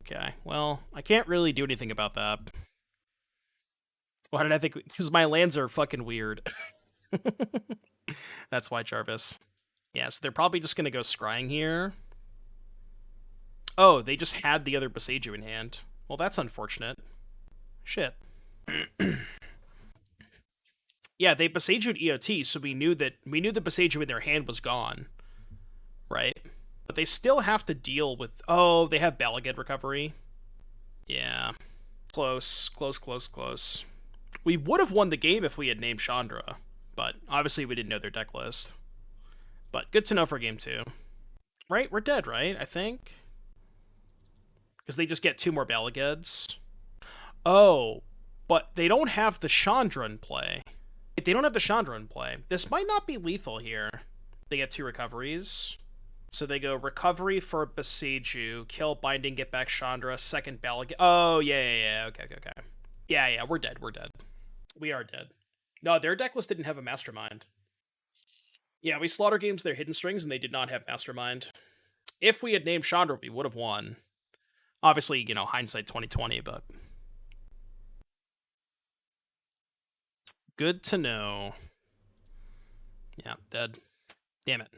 Okay, well, I can't really do anything about that. Why did I think? Because my lands are fucking weird. That's why, Jarvis. Yeah, so they're probably just going to go Scrying here. Oh, they just had the other Boseiju in hand. Well, that's unfortunate. Shit. Yeah, they Boseiju'd EOT, so we knew the Boseiju in their hand was gone. Right? But they still have to deal with... Oh, they have Balagad Recovery. Yeah. Close. We would have won the game if we had named Chandra, but obviously we didn't know their deck list. But good to know for game 2. Right? We're dead, right? I think? Because they just get 2 more Balagads. Oh, but they don't have the Chandra in play. They don't have the Chandra in play. This might not be lethal here. They get 2 recoveries. So they go recovery for Boseiju, kill Binding, get back Chandra, 2nd Balagad. Oh, yeah. Okay. Yeah, we're dead. We are dead. No, their deck list didn't have a Mastermind. Yeah, we Slaughter games their Hidden Strings, and they did not have Mastermind. If we had named Chandra, we would have won. Obviously, hindsight 2020, but... Good to know. Yeah, dead. Damn it.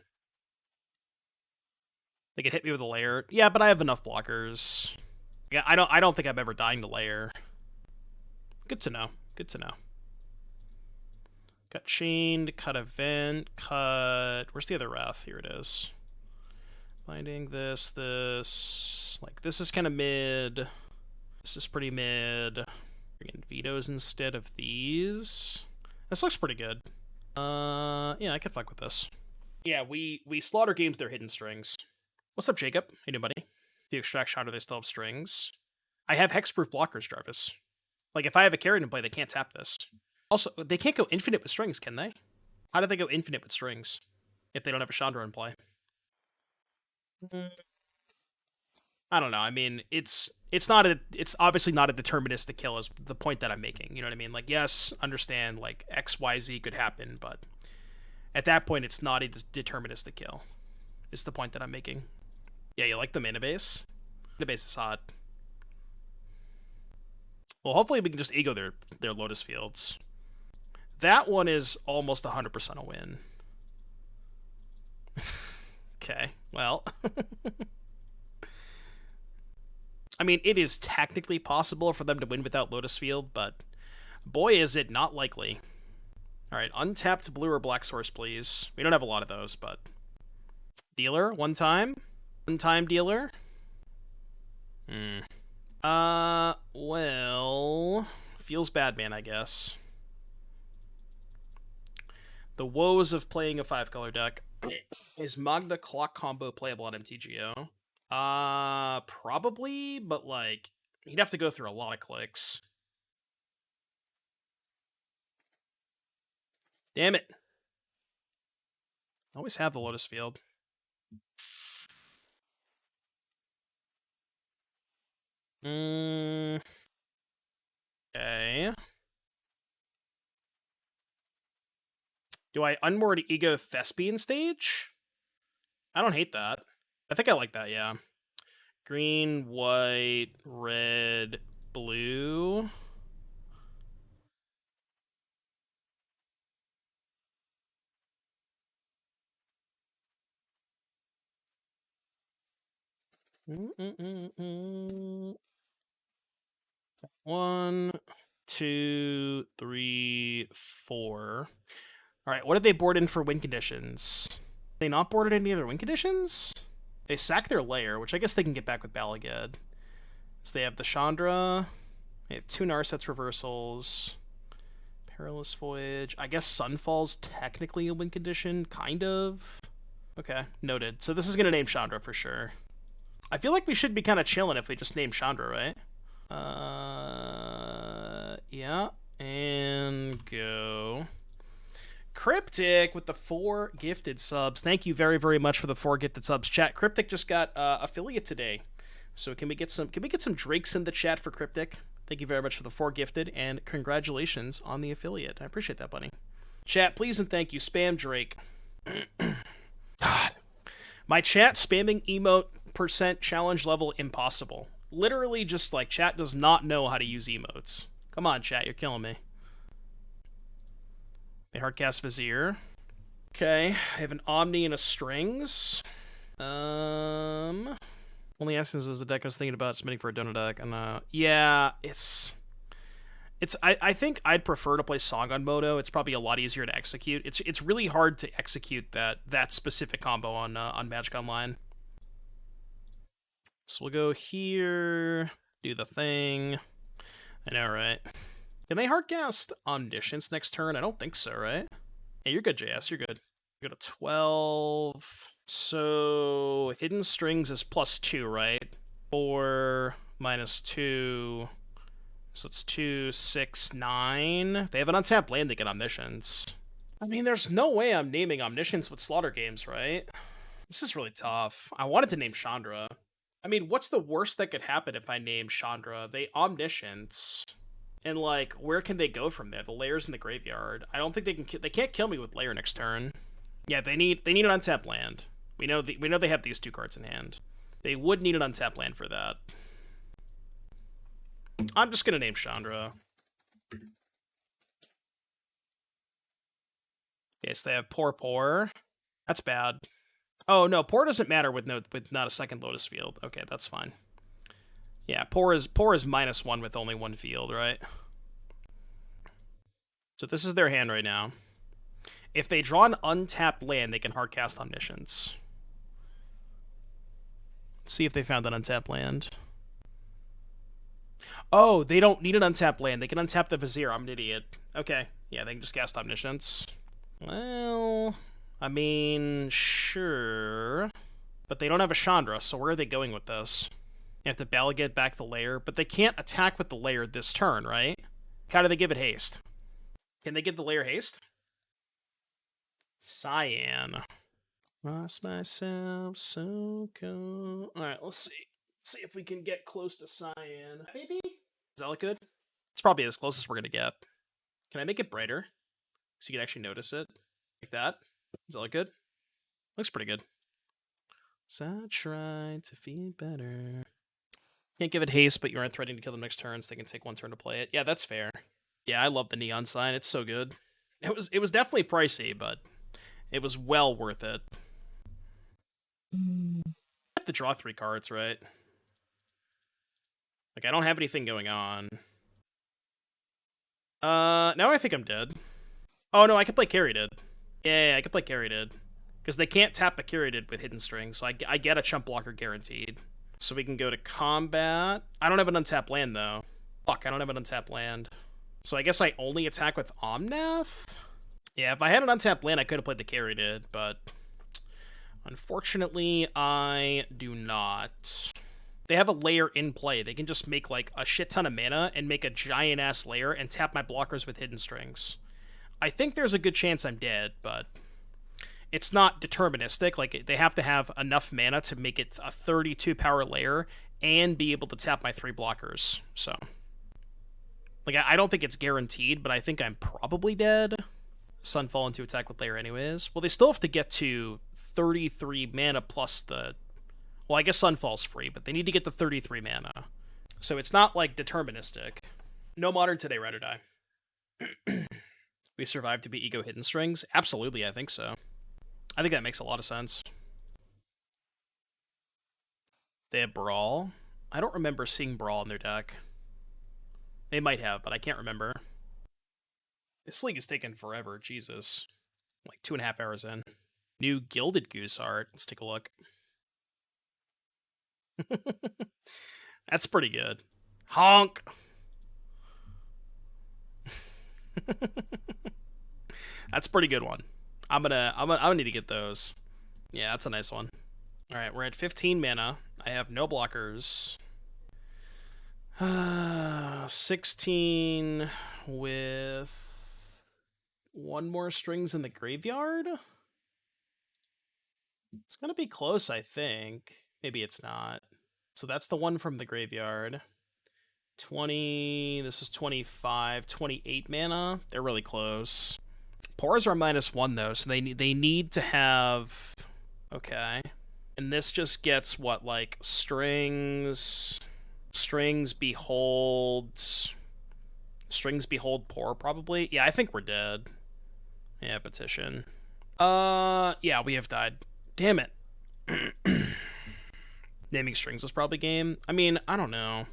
They could hit me with a layer. Yeah, but I have enough blockers. Yeah, I don't think I'm ever dying to layer. Good to know. Good to know. Cut chained, cut event, cut... Where's the other Wrath? Here it is. Binding this. Like, this is kind of mid. This is pretty mid. Bringing vetoes instead of these. This looks pretty good. Yeah, I could fuck with this. Yeah, we slaughter games their hidden strings. What's up, Jacob? Hey, nobody. The extract shot, they still have strings. I have hexproof blockers, Jarvis. Like, if I have a Carrion in play, they can't tap this. Also, they can't go infinite with strings, can they? How do they go infinite with strings if they don't have a Chandra in play? I don't know. I mean, it's obviously not a deterministic kill is the point that I'm making. You know what I mean? Like, yes, understand, like, XYZ could happen, but at that point, it's not a deterministic kill. Is the point that I'm making. Yeah, you like the mana base? Mana base is hot. Well, hopefully we can just ego their Lotus Fields. That one is almost 100% a win. Okay, well. I mean, it is technically possible for them to win without Lotus Field, but boy, is it not likely. Alright, untapped blue or black source, please. We don't have a lot of those, but... Dealer, one time? One-time dealer? Well... Feels bad, man, I guess. The woes of playing a 5-color deck. Is Magna Clock combo playable on MTGO? Probably, but, like, he'd have to go through a lot of clicks. Damn it. I always have the Lotus Field. Okay. Do I Unmoored Ego Thespian stage? I don't hate that. I think I like that, yeah. Green, white, red, blue. One, two, three, four. All right, what did they board in for win conditions? They not boarded any other win conditions? They sack their lair, which I guess they can get back with Balagad. So they have the Chandra. They have 2 Narsets reversals. Perilous Voyage. I guess Sunfall's technically a win condition, kind of. Okay, noted. So this is going to name Chandra for sure. I feel like we should be kind of chilling if we just name Chandra, right? Yeah, and go. Cryptic with the 4 gifted subs. Thank you very, very much for the 4 gifted subs. Chat, Cryptic just got affiliate today. So can we get some Drakes in the chat for Cryptic? Thank you very much for the 4 gifted, and congratulations on the affiliate. I appreciate that, buddy. Chat, please and thank you. Spam Drake. God. My chat spamming emote % challenge level impossible. Literally just like chat does not know how to use emotes. Come on, chat, you're killing me. They hardcast Vizier. Okay, I have an Omni and a Strings. Only essence is the deck I was thinking about submitting for a Dono deck, and yeah, I think I'd prefer to play Song on Moto. It's probably a lot easier to execute. It's really hard to execute that specific combo on Magic Online. So we'll go here, do the thing. I know, right? Can they hardcast Omniscience next turn? I don't think so, right? Hey, you're good, JS. You're good. You go to 12. So Hidden Strings is +2, right? 4 minus 2. So it's 2, 6, 9. They have an untapped land to get Omniscience. I mean, there's no way I'm naming Omniscience with Slaughter Games, right? This is really tough. I wanted to name Chandra. I mean, what's the worst that could happen if I name Chandra? They Omniscience. And, like, where can they go from there? The Lair's in the graveyard. I don't think they can. They can't kill me with Lair next turn. Yeah, they need an untapped land. We know they have these 2 cards in hand. They would need an untapped land for that. I'm just gonna name Chandra. Okay, so they have Pour. That's bad. Oh, no, Pour doesn't matter with not a second Lotus Field. Okay, that's fine. Yeah, Pour is -1 with only one field, right? So this is their hand right now. If they draw an untapped land, they can hardcast Omniscience. Let's see if they found an untapped land. Oh, they don't need an untapped land. They can untap the Vizier. I'm an idiot. Okay, yeah, they can just cast Omniscience. Well, I mean, sure. But they don't have a Chandra, so where are they going with this? They have to Balagate back the lair, but they can't attack with the lair this turn, right? How do they give it haste? Can they give the lair haste? Cyan. Lost myself so cold. Alright, let's see. Let's see if we can get close to Cyan. Maybe? Does that look good? It's probably as close as we're gonna get. Can I make it brighter? So you can actually notice it? Like that? Does that look good? Looks pretty good. So I try to feel better. Can't give it haste, but you aren't threatening to kill them next turn, so they can take one turn to play it. Yeah, that's fair. Yeah, I love the Neon Sign. It's so good. It was definitely pricey, but it was well worth it. I have to draw 3 cards, right? Like, I don't have anything going on. Now I think I'm dead. Oh, no, I could play Caryatid. Yeah, I could play Caryatid. Because they can't tap the Caryatid with Hidden Strings, so I get a chump blocker guaranteed. So we can go to combat. I don't have an untapped land, though. Fuck, I don't have an untapped land. So I guess I only attack with Omnath? Yeah, if I had an untapped land, I could have played the Caryatid, but unfortunately, I do not. They have a layer in play. They can just make, like, a shit ton of mana and make a giant-ass layer and tap my blockers with Hidden Strings. I think there's a good chance I'm dead, but it's not deterministic. Like, they have to have enough mana to make it a 32-power layer and be able to tap my 3 blockers, so. Like, I don't think it's guaranteed, but I think I'm probably dead. Sunfall into attack with layer anyways. Well, they still have to get to 33 mana plus the... Well, I guess Sunfall's free, but they need to get to 33 mana. So it's not, like, deterministic. No Modern today, ride or die. We survived to be Ego Hidden Strings? Absolutely, I think so. I think that makes a lot of sense. They have Brawl. I don't remember seeing Brawl in their deck. They might have, but I can't remember. This league is taking forever, Jesus. Like 2.5 hours in. New Gilded Goose art. Let's take a look. That's pretty good. Honk! That's a pretty good one. I'm gonna need to get those. Yeah, that's a nice one. Alright, we're at 15 mana. I have no blockers. 16 with 1 more strings in the graveyard? It's gonna be close, I think. Maybe it's not. So that's the one from the graveyard. 20, this is 25, 28 mana. They're really close. Pores are -1 though, so they need to have... Okay. And this just gets what, like, strings, behold, Pore probably? Yeah, I think we're dead. Yeah, petition. Yeah, we have died. Damn it. Naming strings was probably game. I mean, I don't know.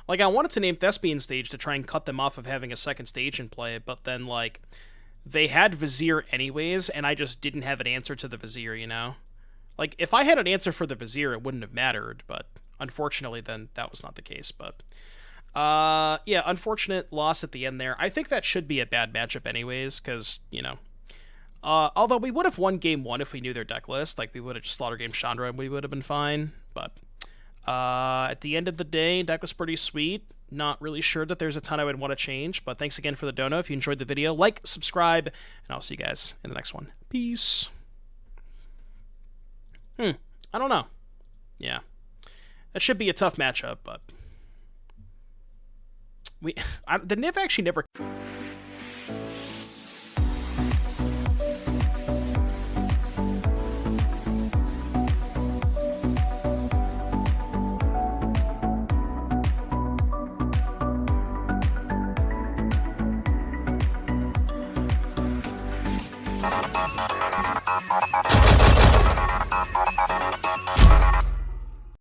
Like, I wanted to name Thespian Stage to try and cut them off of having a second stage in play, but then, like, they had Vizier anyways, and I just didn't have an answer to the Vizier, you know? Like, if I had an answer for the Vizier, it wouldn't have mattered, but unfortunately, then that was not the case, but... yeah, unfortunate loss at the end there. I think that should be a bad matchup anyways, because, you know... although we would have won game 1 if we knew their deck list. Like, we would have just slaughtered game Chandra and we would have been fine, but... at the end of the day, deck was pretty sweet. Not really sure that there's a ton I would want to change, but thanks again for the dono. If you enjoyed the video, like, subscribe, and I'll see you guys in the next one. Peace. I don't know. Yeah. That should be a tough matchup, but... the Niv actually never...